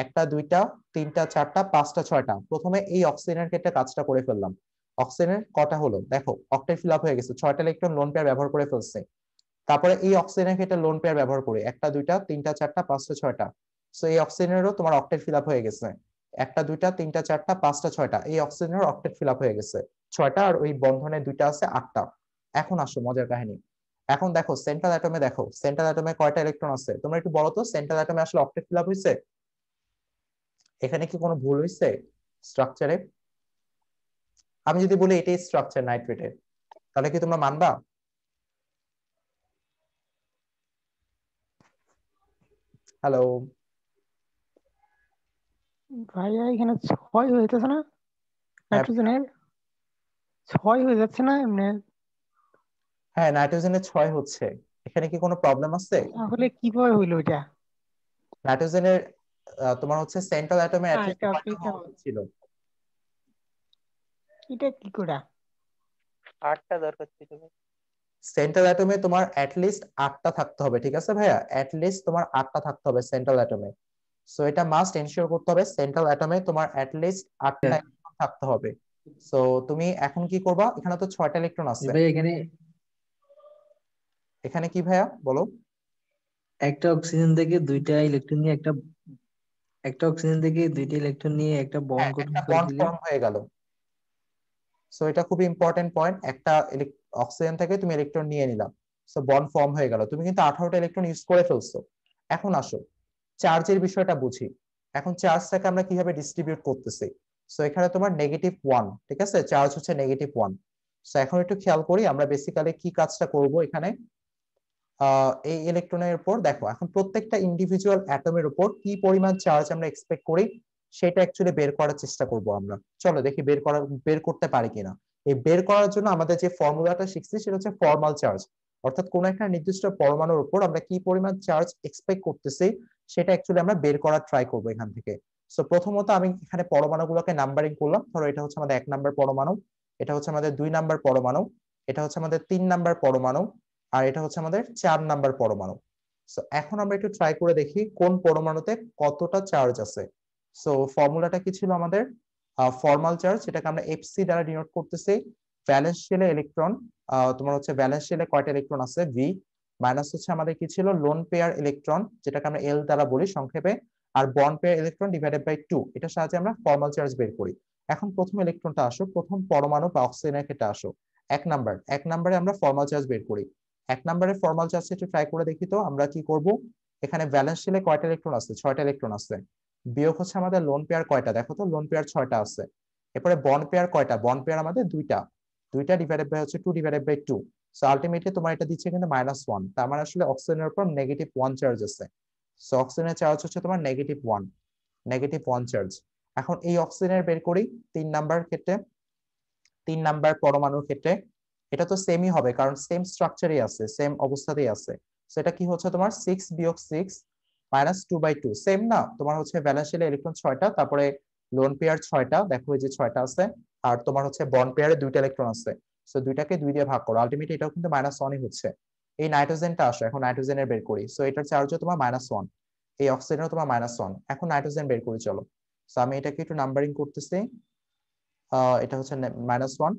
1টা 2টা 3টা 4টা 5টা 6টা। প্রথমে এই অক্সিজেনের ক্ষেত্রে কাজটা করে ফেললাম। অক্সিজেনের কটা হলো দেখো, অক্টেট ফিল আপ হয়ে গেছে, 6টা ইলেকট্রন লোন পেয়ার ব্যবহার করে ফেলছে। তারপরে এই অক্সিজেনের ক্ষেত্রে লোন পেয়ার ব্যবহার করি, একটা দুইটা তিনটা চারটা পাঁচটা ছয়টা। সো এই অক্সিজেনেরও তোমার অক্টেট ফিল আপ হয়ে গেছে, একটা দুইটা তিনটা চারটা পাঁচটা ছয়টা, এই অক্সিজেনের অক্টেট ফিল আপ হয়ে গেছে ছয়টা, আর ওই বন্ধনে দুইটা আছে আটটা। এখন আসো মজার কাহিনী। এখন দেখো সেন্ট্রাল অ্যাটমে, দেখো সেন্ট্রাল অ্যাটমে কয়টা ইলেকট্রন আছে, তোমরা একটু বলো তো সেন্ট্রাল অ্যাটমে আসলে অক্টেট ফিল আপ হয়েছে? এখানে কি কোনো ভুল হয়েছে স্ট্রাকচারে? আমি যদি বলি এটাই স্ট্রাকচার নাইট্রেটের, তাহলে কি তোমরা মানবা? হ্যালো? ভাইয়া এখানে 6 হইতেছে না হ্যাঁ, নাইট্রোজেনের? 6 হয়ে যাচ্ছে না এমনি? হ্যাঁ নাইট্রোজেনের 6 হচ্ছে। এখানে কি কোনো প্রবলেম আছে? তাহলে কিভাবে হইলো এটা? নাইট্রোজেনের তোমার হচ্ছে সেন্ট্রাল অ্যাটমে না, অ্যাটলিস্ট এটা কয়টা আপনি হওয়া উচিত ছিল? এটা কি করে? 8টা দরকার ছিল ভাই। সেন্ট্রাল অ্যাটমে তোমার অ্যাটলিস্ট 8টা থাকতে হবে, ঠিক আছে ভাইয়া? অ্যাটলিস্ট তোমার 8টা থাকতে হবে সেন্ট্রাল অ্যাটমে। সো এটা মাস্ট এনশিওর করতে হবে সেন্ট্রাল অ্যাটমে তোমার অ্যাটলিস্ট 8টা ইলেকট্রন থাকতে হবে। সো তুমি এখন কি করবা, এখানে তো 6টা ইলেকট্রন আছে, ভাই এখানে এখানে কি ভাইয়া বলো? একটা অক্সিজেন থেকে দুইটা ইলেকট্রন নিয়ে একটা অক্সিজেন থেকে দুইটা ইলেকট্রন নিয়ে একটা বন্ড হ্যাঁ গঠন একটা করে বন্ড দিলে। ফর্ম হয়ে গেল। সো এটা খুবই ইম্পর্টেন্ট পয়েন্ট, একটা অক্সিজেন থেকে তুমি ইলেকট্রন নিয়ে নিলাম, সো বন্ড ফর্ম হয়ে গেল, তুমি কিন্তু 18টা ইলেকট্রন ইউজ করে ফেলছো। এখন আসো চার্জের বিষয়টা বুঝি। এখন চার্জটাকে আমরা কিভাবে ডিস্ট্রিবিউট করতেছি। সো এখানে তোমার -1, ঠিক আছে, চার্জ হচ্ছে -1। সো এখন একটু খেয়াল করি আমরা বেসিক্যালি কি কাজটা করব এখানে। এই ইলেকট্রনের উপর দেখো, এখন প্রত্যেকটা ইন্ডিভিজুয়াল অ্যাটমের উপর কি পরিমাণ চার্জ আমরা এক্সপেক্ট করি সেটা অ্যাকচুয়ালি বের করার চেষ্টা করব আমরা। চলো দেখি বের করতে পারি কিনা। এই বের করার জন্য আমাদের যে ফর্মুলাটা শিখছি সেটা হচ্ছে ফর্মাল চার্জ, অর্থাৎ কোন একটা নির্দিষ্ট পরমাণুর উপর আমরা কি পরিমাণ চার্জ এক্সপেক্ট করতেছি সেটা অ্যাকচুয়ালি আমরা বের করার ট্রাই করব এখান থেকে। সো প্রথমত আমি এখানে পরমাণুগুলোকে নাম্বারিং করলাম, ধরো এটা হচ্ছে আমাদের 1 নাম্বার পরমাণু, এটা হচ্ছে আমাদের 2 নাম্বার পরমাণু, এটা হচ্ছে আমাদের 3 নাম্বার পরমাণু, আর এটা হচ্ছে আমাদের 4 নাম্বার পরমাণু। সো এখন আমরা একটু ট্রাই করে দেখি কোন পরমাণুতে কতটা চার্জ আছে। সো ফর্মুলাটা কি ছিল আমাদের? ফর্মাল চার্জ, যেটাকে আমরা এফসি দ্বারা ডিনোট করতেছি। ভ্যালেন্স শেলে ইলেকট্রন, তোমার হচ্ছে ভ্যালেন্স শেলে কয়টা ইলেকট্রন আছে ভি, মাইনাস হচ্ছে আমাদের কি ছিল লোন পেয়ার ইলেকট্রন, যেটাকে আমরা এল দ্বারা বলি সংক্ষেপে, আর bond pair electron divided by 2, এটার সাহায্যে আমরা ফর্মাল চার্জ বের করি। এখন প্রথম ইলেকট্রনটা আসো, প্রথম পরমাণু বা অক্সিজেনের ক্ষেত্রে আসো। 1 নাম্বারে আমরা ফর্মাল চার্জ বের করি। 1 নাম্বারে ফর্মাল চার্জ একটু ট্রাই করে দেখি তো আমরা কি করব। এখানে ভ্যালেন্স শেলে কয়টা ইলেকট্রন আছে? 6টা ইলেকট্রন আছে। বিয়োগ হচ্ছে আমাদের লোন পেয়ার কয়টা, দেখো তো লোন পেয়ার 6টা আছে। এরপরে বন্ড পেয়ার কয়টা? বন্ড পেয়ার আমাদের দুইটা, দুইটা ডিভাইডেড বাই হচ্ছে 2 ডিভাইডেড বাই 2। সো আলটিমেটলি তোমার এটা দিচ্ছে কিন্তু -1, তার মানে আসলে অক্সিজেনের উপর -1 চার্জ আছে। সো অক্সিজেনের চার্জ হচ্ছে তোমার -1 চার্জ। এখন এই অক্সিজেনের বের করি 3 নাম্বার ক্ষেত্রে, 3 নাম্বার পরমাণুর ক্ষেত্রে এটা তো সেমই হবে কারণ সেম স্ট্রাকচারই আছে, সেম অবস্থাতেই আছে। সো এটা কি হচ্ছে তোমার 6 বিয়োগ 6 -2/2, সেম না? তোমার হচ্ছে ভ্যালেন্স শেলে ইলেকট্রন 6টা, তারপরে লোন পেয়ার 6টা, দেখো এই যে 6টা আছে, আর তোমার হচ্ছে বন্ড পেয়ারে 2টা ইলেকট্রন আছে। সো 2টাকে 2 দিয়ে ভাগ করো, আলটিমেটলি এটাও কিন্তু -1ই হচ্ছে। এই নাইট্রোজেনটা আসো, এখন নাইট্রোজেনের বের করি। সো এটার চার্জও তোমার -1, এই অক্সিজেনও তোমার -1। এখন নাইট্রোজেন বের করি চলো। সো আমি এটাকে একটু নাম্বারিং করতেছি। এটা হচ্ছে -1।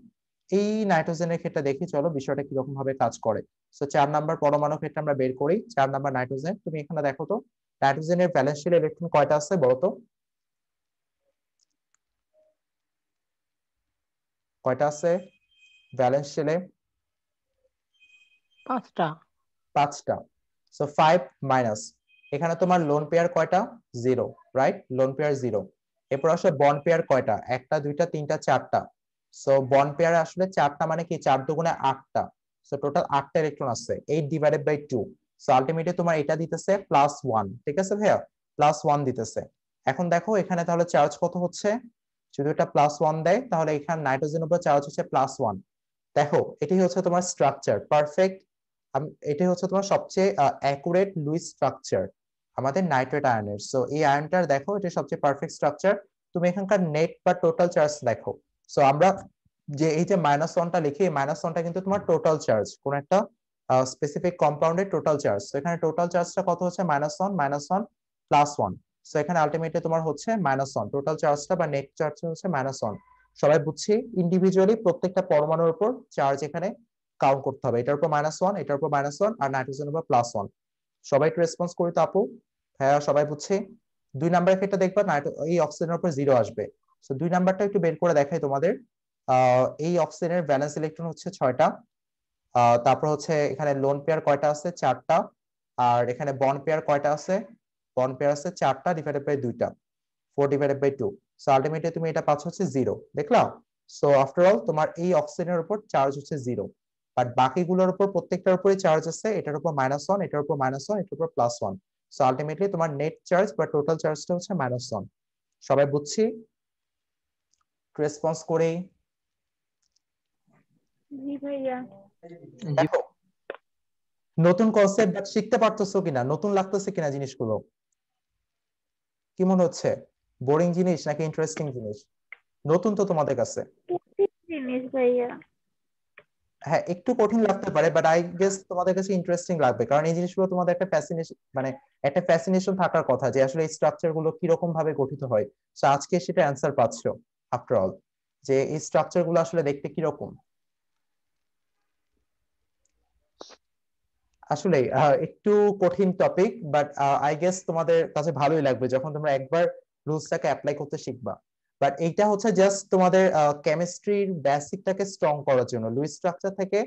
এই নাইট্রোজেনের ক্ষেত্রে দেখি চলো বিষয়টা কিরকম ভাবে কাজ করে। সো 4 নাম্বার পরমাণুর ক্ষেত্রে আমরা বের করি 4 নাম্বার নাইট্রোজেন। তুমি এখানে দেখো তো নাইট্রোজেনের ভ্যালেন্স শেলে ইলেকট্রন কয়টা আছে বলো তো? কয়টা আছে ভ্যালেন্স শেলে? 5টা। 5টা। সো 5 মাইনাস, এখানে তোমার লোন পেয়ার কয়টা? 0, রাইট? Lone pair 0। এরপর আসলে বন্ড পেয়ার কয়টা? 1টা 2টা 3টা 4টা। সো বন্ড পেয়ারে আসলে 4টা মানে কি 4 দুগুণে 8টা। সো টোটাল 8টা ইলেকট্রন আছে, 8 ডিভাইডেড বাই 2। সো আলটিমেটলি তোমার এটা দিতেছে +1, ঠিক আছে ভাইয়া? +1 দিতেছে। এখন দেখো এখানে তাহলে চার্জ কত হচ্ছে, যদি এটা +1 দেয় তাহলে এখানে নাইট্রোজেনের উপর চার্জ হচ্ছে +1। দেখো এটি হচ্ছে তোমার স্ট্রাকচার পারফেক্ট, এটি হচ্ছে তোমার সবচেয়ে অ্যাকুরেট লুইস স্ট্রাকচার আমাদের নাইট্রেট আয়নের। সো এই আয়নটার দেখো এটা সবচেয়ে পারফেক্ট স্ট্রাকচার। তুমি এখানকার নেট বা টোটাল চার্জ দেখো। সো আমরা যে এই যে -1টা লিখি, এই -1টা কিন্তু তোমার টোটাল চার্জ, কোন একটা স্পেসিফিক কম্পাউন্ডের টোটাল চার্জ। সো এখানে টোটাল চার্জটা কত হচ্ছে? -1 +1। সো এখানে আলটিমেটলি তোমার হচ্ছে -1, টোটাল চার্জটা বা নেট চার্জ হচ্ছে -1। সবাই বুঝছি ইন্ডিভিজুয়ালি প্রত্যেকটা পরমাণুর উপর চার্জ এখানে কাউন্ট করতে হবে। এটার উপর -1, এটার উপর -1 আর নাইট্রোজেনের উপর +1। সবাই একটু রেসপন্স করি তো আপু। হ্যাঁ সবাই বুঝছি। 2 নাম্বারের ক্ষেত্রে দেখবা এই অক্সিজেনের উপর 0 আসবে। সো 2 নাম্বারটা একটু বের করে দেখাই তোমাদের। এই অক্সিজেনের ভ্যালেন্স ইলেকট্রন হচ্ছে 6টা। তারপর হচ্ছে এখানে লোন পেয়ার কয়টা আছে? 4টা। আর এখানে বন্ড পেয়ার কয়টা আছে? বন্ড পেয়ার আছে 4টা ডিভাইডেড বাই 2টা, 4 ডিভাইডেড বাই 2। সো আলটিমেটলি তুমি এটা পাচ্ছ হচ্ছে 0, দেখলা? সো আফটার অল তোমার এই অক্সিজেনের উপর চার্জ হচ্ছে 0, বাট বাকিগুলোর উপর প্রত্যেকটার উপরে চার্জ আছে। এটার উপর -1, এটার উপর -1, এটার উপর +1। সো আলটিমেটলি তোমার নেট চার্জ বা টোটাল চার্জটা হচ্ছে -1। সবাই বুঝছি? রেসপন্স করেই জি ভাইয়া। জি দেখো নতুন কনসেপ্ট বাট শিখতে পারতেছো কিনা, নতুন লাগতেছে কিনা জিনিসগুলো, কি মনে হচ্ছে? বোরিং জিনিস নাকি ইন্টারেস্টিং জিনিস? নতুন তো তোমাদের কাছে। কঠিন জিনিস ভাইয়া। হ্যাঁ একটু কঠিন লাগতে পারে, বাট আই গেস তোমাদের কাছে ইন্টারেস্টিং লাগবে, কারণ এই জিনিসগুলো তোমাদের একটা ফ্যাসিনেশন, মানে একটা ফ্যাসিনেশন থাকার কথা যে আসলে এই স্ট্রাকচার গুলো কিরকম ভাবে গঠিত হয়। তো আজকে সেটা অ্যান্সার পাচ্ছো আফটার অল, যে এই স্ট্রাকচার গুলো আসলে দেখতে কিরকম। আসলে একটু কঠিন টপিক, বাট আই গেস তোমাদের কাছে ভালোই লাগবে যখন তোমরা একবার রুলসটাকে অ্যাপ্লাই করতে শিখবা। বাট এইটা হচ্ছে জাস্ট তোমাদের কেমিস্ট্রির বেসিকটাকে স্ট্রং করার জন্য। লুইস স্ট্রাকচার থেকে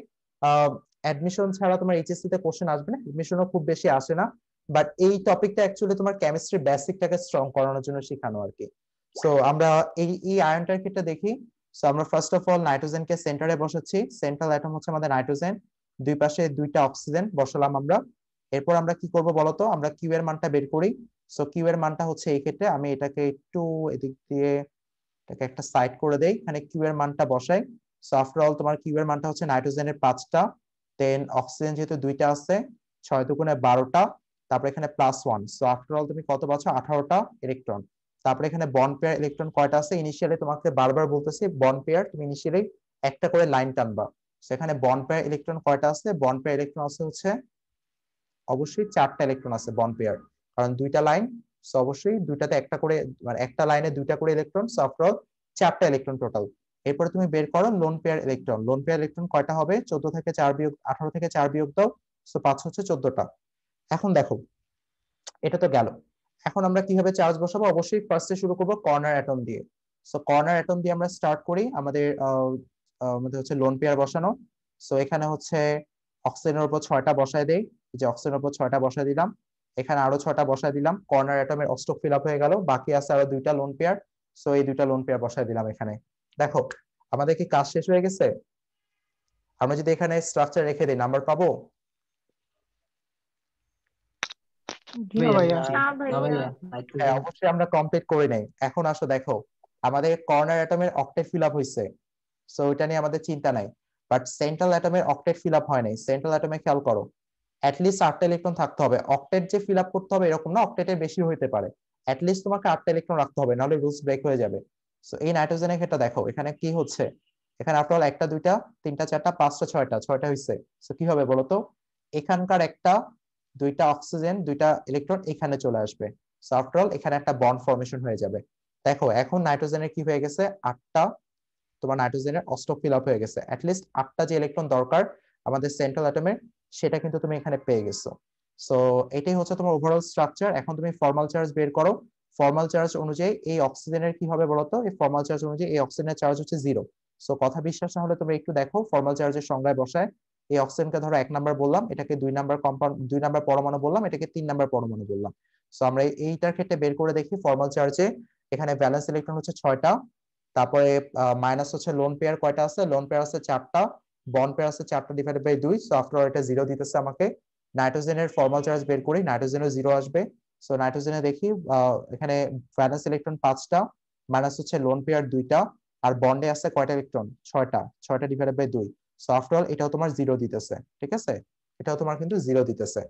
অ্যাডমিশন ছাড়া তোমার এইচএসসি তে কোশ্চেন আসবে না, এডমিশনও খুব বেশি আসে না। বাট এই টপিকটা অ্যাকচুয়ালি তোমার কেমিস্ট্রির বেসিকটাকে স্ট্রং করানোর জন্য শেখানো আর কি। সো আমরা এই আয়নটার ক্ষেত্রে দেখি। সো আমরা ফার্স্ট অফ অল নাইট্রোজেনকে সেন্টারে বসাচ্ছি। সেন্ট্রাল অ্যাটম হচ্ছে আমাদের নাইট্রোজেন, দুই পাশে 2টা অক্সিজেন বসালাম আমরা। এরপর আমরা কি করব বলতো, আমরা কিউ এর মানটা বের করি। সো কিউ এর মানটা হচ্ছে এই ক্ষেত্রে আমি এটাকে একটু এদিক দিয়ে এটাকে একটা সাইড করে দেই, এখানে কিউ এর মানটা বসাই। সো আফটার অল তোমার কিউ এর মানটা হচ্ছে নাইট্রোজেনের 5টা, দেন অক্সিজেন যেহেতু 2টা আছে 6 দুগুণে 12টা, তারপর এখানে +1। সো আফটার অল তুমি কত পাচ্ছ? 18টা ইলেকট্রন। তারপরে এখানে বন্ড পেয়ার ইলেকট্রন কয়টা আছে? ইনিশিয়ালি তোমাকে বারবার বলতেছি বন্ড পেয়ার তুমি ইনিশিয়ালি একটা করে লাইন টানবা। সেখানে বন্ড পেয়ার ইলেকট্রন কয়টা আছে? বন্ড পেয়ার ইলেকট্রন আছে হচ্ছে অবশ্যই 4টা ইলেকট্রন আছে বন্ড পেয়ার, কারণ 2টা লাইন। সো অবশ্যই 2টাতে একটা করে, মানে একটা লাইনে 2টা করে ইলেকট্রন। সো আফটার অল 4টা ইলেকট্রন টোটাল। এরপরে তুমি বের করো lone pair electron. Lone pair electron কয়টা হবে? 14 থেকে 4 বিয়োগ 18 থেকে 4 বিয়োগ দাও। সো 5 হচ্ছে 14টা। এখন দেখো এটা তো গেল। এখন আমরা কিভাবে চার্জ বসাবো? অবশ্যই ফার্স্টে শুরু করব কর্নার অ্যাটম দিয়ে। সো কর্নার অ্যাটম দিয়ে আমরা স্টার্ট করি আমাদের হচ্ছে লোন পেয়ার বসানো। সো এখানে হচ্ছে অক্সিজেনের উপর 6টা বসায় দেই, যে অক্সিজেনের উপর 6টা বসায় দিলাম। এখানে আরো 6টা বসায় দিলাম। কর্নার অ্যাটমের অষ্টক ফিল আপ হয়ে গেল, বাকি আছে আরো 2টা লোন পেয়ার। সো এই 2টা লোন পেয়ার বসায় দিলাম এখানে। দেখো আমাদের কি কাজ শেষ হয়ে গেছে? আমরা যদি এখানে স্ট্রাকচার রেখে দিই নাম্বার পাবো? ভাইয়া না না ভাইয়া। ভাইয়া, হ্যাঁ নাইট্রোজেন অবশ্যই আমরা কমপ্লিট করে নেই। এখন আসো দেখো আমাদের কর্নার অ্যাটমের অক্টেট ফিল আপ হয়েছে, সো ওইটা নিয়ে আমাদের চিন্তা নাই। বাট সেন্ট্রাল অ্যাটমের অক্টেট ফিল আপ হয় নাই। সেন্ট্রাল অ্যাটমে খেয়াল করো অ্যাটলিস্ট 8টা ইলেকট্রন থাকতে হবে। অক্টেট যে ফিল আপ করতে হবে এরকম না, অক্টেটের বেশি হইতে পারে। অ্যাটলিস্ট তোমাকে 8টা ইলেকট্রন রাখতে হবে, নাহলে রুলস ব্রেক হয়ে যাবে। সো এই নাইট্রোজেনের ক্ষেত্রে দেখো এখানে কি হচ্ছে, এখানে আফটার অল 1টা 2টা 3টা 4টা 5টা 6টা হয়েছে। সো কি হবে বলতো, এখানকার একটা 2টা অক্সিজেন 2টা ইলেকট্রন এখানে চলে আসবে। সো আফটার অল এখানে একটা বন্ড ফর্মেশন হয়ে যাবে। দেখো এখন নাইট্রোজেনের কি হয়ে গেছে? 8টা, তোমার নাইট্রোজেনের অষ্টক ফিল আপ হয়ে গেছে। অ্যাটলিস্ট 8টা যে ইলেকট্রন দরকার আমাদের সেন্ট্রাল অ্যাটমের, সেটা কিন্তু তুমি এখানে পেয়ে গেছো। সো এটাই হচ্ছে তোমার ওভারঅল স্ট্রাকচার। এখন তুমি ফর্মাল চার্জ বের করো। ফর্মাল চার্জ অনুযায়ী এই অক্সিজেনের কি হবে বলতো? এই ফর্মাল চার্জ অনুযায়ী এই অক্সিজেনের চার্জ হচ্ছে 0। সো কথা বিশ্বাস না হলে তোমরা একটু দেখো ফর্মাল চার্জের সংজ্ঞায় বসায়। এই অক্সিজেনকে ধরো 1 নাম্বার বললাম, এটাকে 2 নাম্বার কম্পাউন্ড, 2 নাম্বার পরমাণু বললাম, এটাকে 3 নাম্বার পরমাণু বললাম। সো আমরা এইটার ক্ষেত্রে বের করে দেখি ফর্মাল চার্জে এখানে ভ্যালেন্স ইলেকট্রন হচ্ছে 6টা, তারপরে মাইনাস হচ্ছে লোন পেয়ার কয়টা আছে? লোন পেয়ার আছে 4টা, বন্ড পেয়ার আছে 4টা ডিভাইডেড বাই 2। সো আফটার এটা 0 দিতেছে আমাকে। নাইট্রোজেনের ফর্মাল চার্জ বের করি, নাইট্রোজেনের 0 আসবে। সো নাইট্রোজেনে দেখি এখানে ভ্যালেন্স ইলেকট্রন 5টা, মাইনাস হচ্ছে লোন পেয়ার 2টা, আর বন্ডে আছে কয়টা ইলেকট্রন? 6টা, 6টা divided by 2। So after all এটাও তোমার 0 দিতেছে, ঠিক আছে? এটাও তোমার কিন্তু 0 দিতেছে।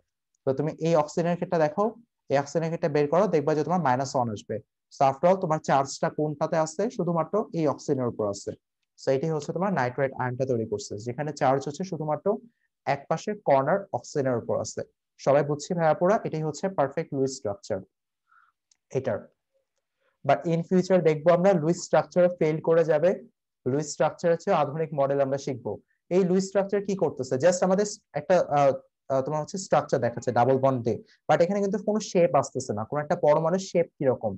তো তুমি এই অক্সিজেনের ক্ষেত্রে দেখো, এই অক্সিজেনের ক্ষেত্রে বের করো, দেখবা যে তোমার -1 আসবে। সো আফটার অল তোমার চার্জটা কোনটাতে আছে? শুধুমাত্র এই অক্সিজেনের উপর আছে। সো এটাই হচ্ছে তোমার নাইট্রেট আয়নটা তৈরি করছে, যেখানে চার্জ হচ্ছে শুধুমাত্র এক পাশে কর্নার অক্সিজেনের উপর আছে। সবাই বুঝছি ভাইয়াপুরা? এটাই হচ্ছে পারফেক্ট লুইস স্ট্রাকচার এটার। বাট ইন ফিউচার দেখবো আমরা লুইস স্ট্রাকচার ফেল করে যাবে, লুইস স্ট্রাকচার হচ্ছে আধুনিক মডেল আমরা শিখবো। এই লুইস স্ট্রাকচার কি করতেছে, জাস্ট আমাদের একটা তোমার হচ্ছে স্ট্রাকচার দেখাচ্ছে ডাবল বন্ড দিয়ে, বাট এখানে কিন্তু কোনো শেপ আসতেছে না, কোনো একটা পরমাণুর শেপ কিরকম।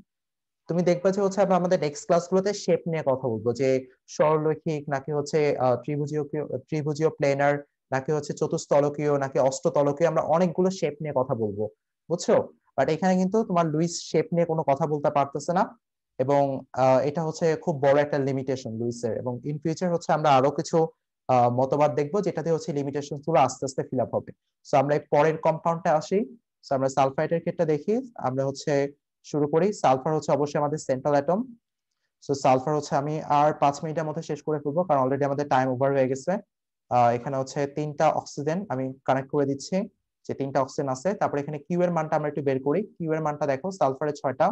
তুমি দেখবা যে হচ্ছে আমরা আমাদের নেক্সট ক্লাসগুলোতে শেপ নিয়ে কথা বলবো, যে সরলরৈখিক নাকি হচ্ছে ত্রিভুজীয় ত্রিভুজীয় প্লেনার, নাকি হচ্ছে চতুস্তলকীয় নাকি অষ্টতলকীয়, আমরা অনেকগুলো শেপ নিয়ে কথা বলবো, বুঝছো। বাট এখানে কিন্তু তোমার লুইস শেপ নিয়ে কোনো কথা বলতে পারতেছে না, এবং এটা হচ্ছে খুব বড় একটা লিমিটেশন লুইসের। এবং ইন ফিউচার হচ্ছে আমরা আরো কিছু মতবাদ দেখবো যেটাতে হচ্ছে লিমিটেশন গুলো আস্তে আস্তে ফিল আপ হবে। সো আমরা এই পরের কম্পাউন্ডে আসি। সো আমরা সালফাইডের ক্ষেত্রে দেখি, আমরা হচ্ছে শুরু করি। সালফার হচ্ছে অবশ্যই আমাদের সেন্ট্রাল অ্যাটম। সো সালফার হচ্ছে আমি আর 5 মিনিটের মধ্যে শেষ করে ফেলবো, কারণ অলরেডি আমাদের টাইম ওভার হয়ে গেছে। এখানে হচ্ছে 3টা অক্সিজেন আমি কানেক্ট করে দিচ্ছি, যে 3টা অক্সিজেন আছে। তারপরে এখানে কিউ এর মানটা আমরা একটু বের করি। কিউ এর মানটা দেখো, সালফারে 6টা,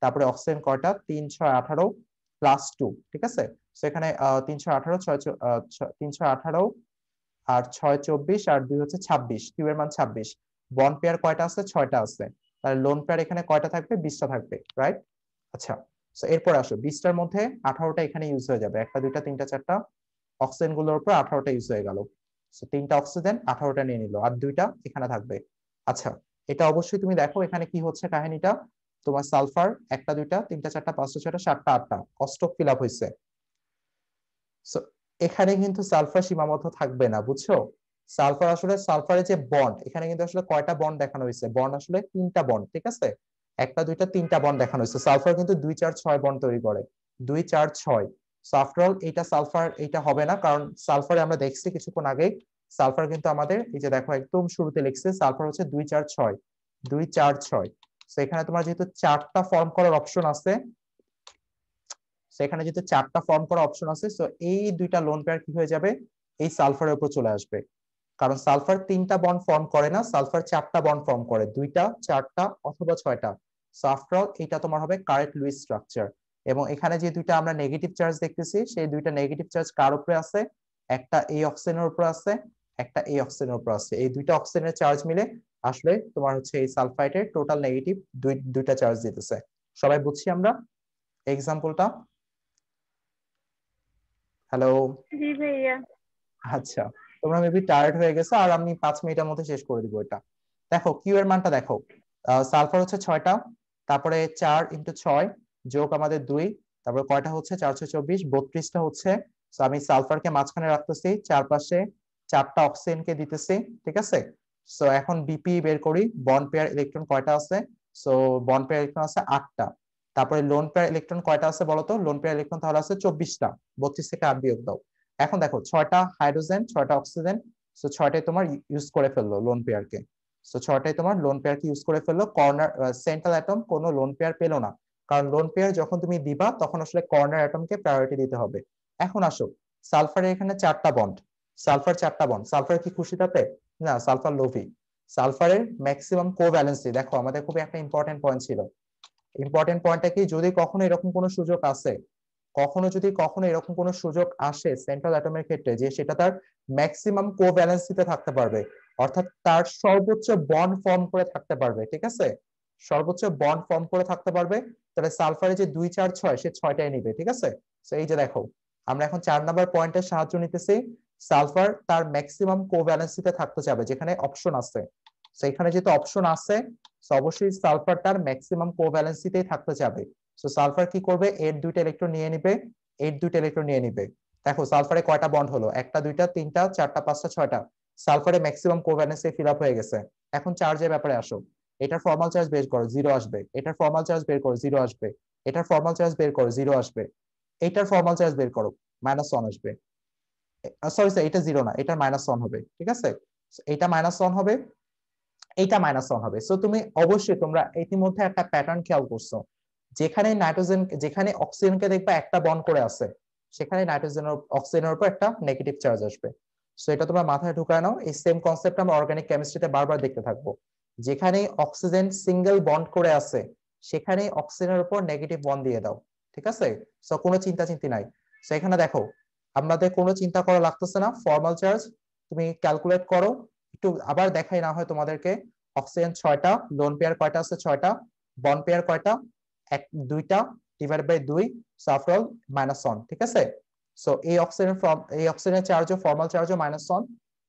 তারপরে অক্সিজেন কয়টা, 3 6 18 প্লাস 2, ঠিক আছে। সো এখানে 3 6 18 3 6 18 আর 6 24 আর 2 হচ্ছে 26, কিউ এর মান 26। বন্ড পেয়ার কয়টা আছে, 6টা আছে। তাহলে লোন পেয়ার এখানে কয়টা থাকবে, 20টা থাকবে, রাইট। আচ্ছা, সো এরপর আসো, 20টার মধ্যে 18টা এখানে ইউজ হয়ে যাবে, 1টা 2টা 3টা 4টা অক্সিজেন গুলোর উপর 18টা ইউজ হয়ে গেল। সো 3টা অক্সিজেন 18টা নিয়ে নিল, আর 2টা এখানে থাকবে। আচ্ছা, এটা অবশ্যই তুমি দেখো এখানে কি হচ্ছে কাহিনীটা, তোমার সালফার 1টা 2টা 3টা 4টা 5টা 6টা 7টা 8টা অষ্টক ফিল আপ হয়েছে। সো এখানে কিন্তু সালফার সীমাবদ্ধ থাকবে না, বুঝছো। সালফার আসলে সালফারের যে বন্ড, এখানে কিন্তু আসলে কয়টা বন্ড দেখানো হয়েছে, বন্ড আসলে 3টা বন্ড, ঠিক আছে। 1টা 2টা 3টা বন্ড দেখানো হয়েছে। সালফার কিন্তু 2 4 6 বন্ড তৈরি করে, 2 4 6। সো আফটার অল এটা সালফার, এটা হবে না, কারণ সালফারে আমরা দেখছি কিছুক্ষণ আগে, সালফার কিন্তু আমাদের এই যে দেখো একদম শুরুতে লিখছে সালফার হচ্ছে 2 4 6, 2 4 6। সো এখানে তোমার যেহেতু 4টা ফর্ম করার অপশন আছে, সেখানে যেহেতু 4টা ফর্ম করা অপশন আছে, সো এই 2টা লোন পেয়ার কি হয়ে যাবে, এই সালফারের উপর চলে আসবে। কারণ সালফার 3টা বন্ড ফর্ম করে না, সালফার 4টা বন্ড ফর্ম করে, 2টা 4টা অথবা 6টা। সো আফটার অল এটা তোমার হবে কারেক্ট লুইস স্ট্রাকচার। এবং এখানে যে 2টা আমরা নেগেটিভ চার্জ দেখতেছি, সেই 2টা নেগেটিভ চার্জ কার উপরে আছে, একটা এই অক্সিজেনের উপর আছে, একটা এই অক্সিজেনের উপর আছে। এই 2টা অক্সিজেনের চার্জ মিলে আসলে তোমার হচ্ছে এই সালফাইডের টোটাল নেগেটিভ 2টা চার্জ দিতেছে। সবাই বুঝছি আমরা এক্সাম্পলটা? হ্যালো। জি ভাইয়া। আচ্ছা, তোমরা মেবি টায়ার্ড হয়ে গেছো, আর আমি 5 মিনিটের মধ্যে শেষ করে দিব এটা। দেখো কিউ এর মানটা দেখো, সালফার হচ্ছে 6টা, তারপরে 4 × 6 যোগ আমাদের 2, তারপরে কয়টা হচ্ছে 4 6 24, 32টা হচ্ছে। তো আমি সালফারকে মাঝখানে রাখতেছি, চারপাশে 4টা অক্সিজেনকে দিতেছি, ঠিক আছে। সো এখন বিপি বের করি, বন্ড পেয়ার ইলেকট্রন কয়টা আছে। সো বন্ড পেয়ার ইলেকট্রন আছে 8টা। তারপরে লোন পেয়ার ইলেকট্রন কয়টা আছে বলতো, লোন পেয়ার ইলেকট্রন তাহলে আছে 24টা, 32 থেকে 8 বিয়োগ দাও। এখন দেখো 6টা হাইড্রোজেন 6টা অক্সিজেন, সো 6টাই তোমার ইউজ করে ফেললো লোন পেয়ারকে। সো 6টাই তোমার লোন পেয়ারকে ইউজ করে ফেললো। কর্নার সেন্ট্রাল অ্যাটম কোনো লোন পেয়ার পেলো না, কারণ লোন পেয়ার যখন তুমি দিবা তখন আসলে কর্নার অ্যাটমকে প্রায়োরিটি দিতে হবে। এখন আসো, সালফারের এখানে 4টা বন্ড, সালফার 4টা বন্ড, সালফার কি খুশি তাতে? না, সালফার লোভী। সালফারের ম্যাক্সিমাম কোভ্যালেন্সি দেখো, আমাদের খুবই একটা ইম্পর্টেন্ট পয়েন্ট ছিল। ইম্পর্টেন্ট পয়েন্টটা কি, যদি কখনো এরকম কোনো সুযোগ আসে, কখনো এরকম কোনো সুযোগ আসে সেন্ট্রাল অ্যাটমের ক্ষেত্রে, যে সেটা তার ম্যাক্সিমাম কোভ্যালেন্সিতে থাকতে পারবে, অর্থাৎ তার সর্বোচ্চ বন্ড ফর্ম করে থাকতে পারবে, ঠিক আছে, সর্বোচ্চ বন্ড ফর্ম করে থাকতে পারবে, তাহলে সালফারে যে 2 4 6, সে 6টাই নিবে, ঠিক আছে। তো এই যে দেখো, আমরা এখন 4 নাম্বার পয়েন্টের সাহায্য নিতেছি। সালফার তার ম্যাক্সিমাম কোভ্যালেন্সিতে থাকতে চাবে, যেখানে অপশন আছে। তো এখানে যেহেতু অপশন আছে, অবশ্যই সালফার তার ম্যাক্সিমাম কোভ্যালেন্সিতেই থাকতে চাবে। সো সালফার কি করবে, এর 2টা ইলেকট্রন নিয়ে নিবে, এর 2টা ইলেকট্রন নিয়ে নিবে। দেখো সালফারে কয়টা বন্ড হলো, 1টা 2টা 3টা 4টা 5টা 6টা। সালফারে ম্যাক্সিমাম কোভ্যালেন্সি ফিল আপ হয়ে গেছে। এখন চার্জের ব্যাপারে আসো, এটার ফর্মাল চার্জ বের করো, 0 আসবে। এটার ফর্মাল চার্জ বের করো, 0 আসবে। এটার ফর্মাল চার্জ বের করো, 0 আসবে। এটার ফর্মাল চার্জ বের করো, -1 আসবে। সরি স্যার, এটা 0 না, এটা -1 হবে, ঠিক আছে। এটা -1 হবে, এইটা -1 হবে। সো তুমি অবশ্যই, তোমরা ইতিমধ্যে একটা প্যাটার্ন খেয়াল করছো, যেখানে নাইট্রোজেন, যেখানে অক্সিজেনকে দেখবা একটা বন্ড করে আছে, সেখানে নাইট্রোজেনের অক্সিজেনের উপর একটা নেগেটিভ চার্জ আসবে। সো এটা তোমরা মাথায় ঢুকায় নাও। এই সেম কনসেপ্ট আমরা অর্গানিক কেমিস্ট্রিতে বারবার দেখতে থাকবো, যেখানে অক্সিজেন সিঙ্গেল বন্ড করে আছে, সেখানে অক্সিজেনের উপর নেগেটিভ বন্ড দিয়ে দাও, ঠিক আছে। সো কোনো চিন্তা চিন্তি নাই। সো এখানে দেখো, আমাদের কোনো চিন্তা করা লাগতেছে না, ফর্মাল চার্জ তুমি ক্যালকুলেট করো। একটু আবার দেখাই না হয় তোমাদেরকে, অক্সিজেন 6টা, লোন পেয়ার কয়টা আছে 6টা, বন্ড পেয়ার কয়টা 2টা, divide by 2, so after all -1, ঠিক আছে। সো এই অক্সিজেনের চার্জও ফর্মাল চার্জও -1,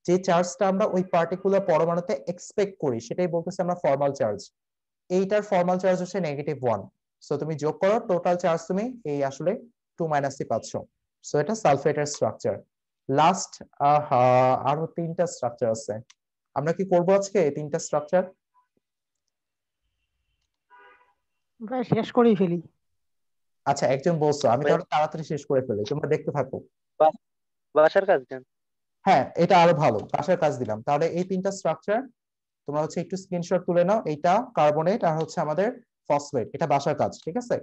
যে চার্জটা আমরা ওই পার্টিকুলার পরমাণুতে এক্সপেক্ট করি সেটাই বলতেছি আমরা ফর্মাল চার্জ। এইটার ফর্মাল চার্জ হচ্ছে -1। সো তুমি যোগ করো, টোটাল চার্জ তুমি এই আসলে 2 - পাচ্ছ। সো এটা সালফেটের স্ট্রাকচার। লাস্ট আরো 3টা স্ট্রাকচার আছে, আমরা কি করবো আজকে এই 3টা স্ট্রাকচার? ভাই শেষ করেই ফেলি। আচ্ছা, একজন বলছো, আমি ভাইয়া তাহলে তাড়াতাড়ি শেষ করে ফেলি, তোমরা দেখতে থাকো। বা- বাসার কাজ দেন। হ্যাঁ, এটা আরো ভালো, বাসার কাজ দিলাম। তাহলে এই 3টা স্ট্রাকচার তোমরা হচ্ছে একটু স্ক্রিনশট তুলে নাও। এইটা কার্বনেট আর হচ্ছে আমাদের ফসফেট, এটা বাসার কাজ, ঠিক আছে?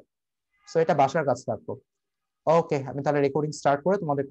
সো এটা বাসার কাজ থাকলো। ওকে, আমি তাহলে রেকর্ডিং স্টার্ট করে তোমাদের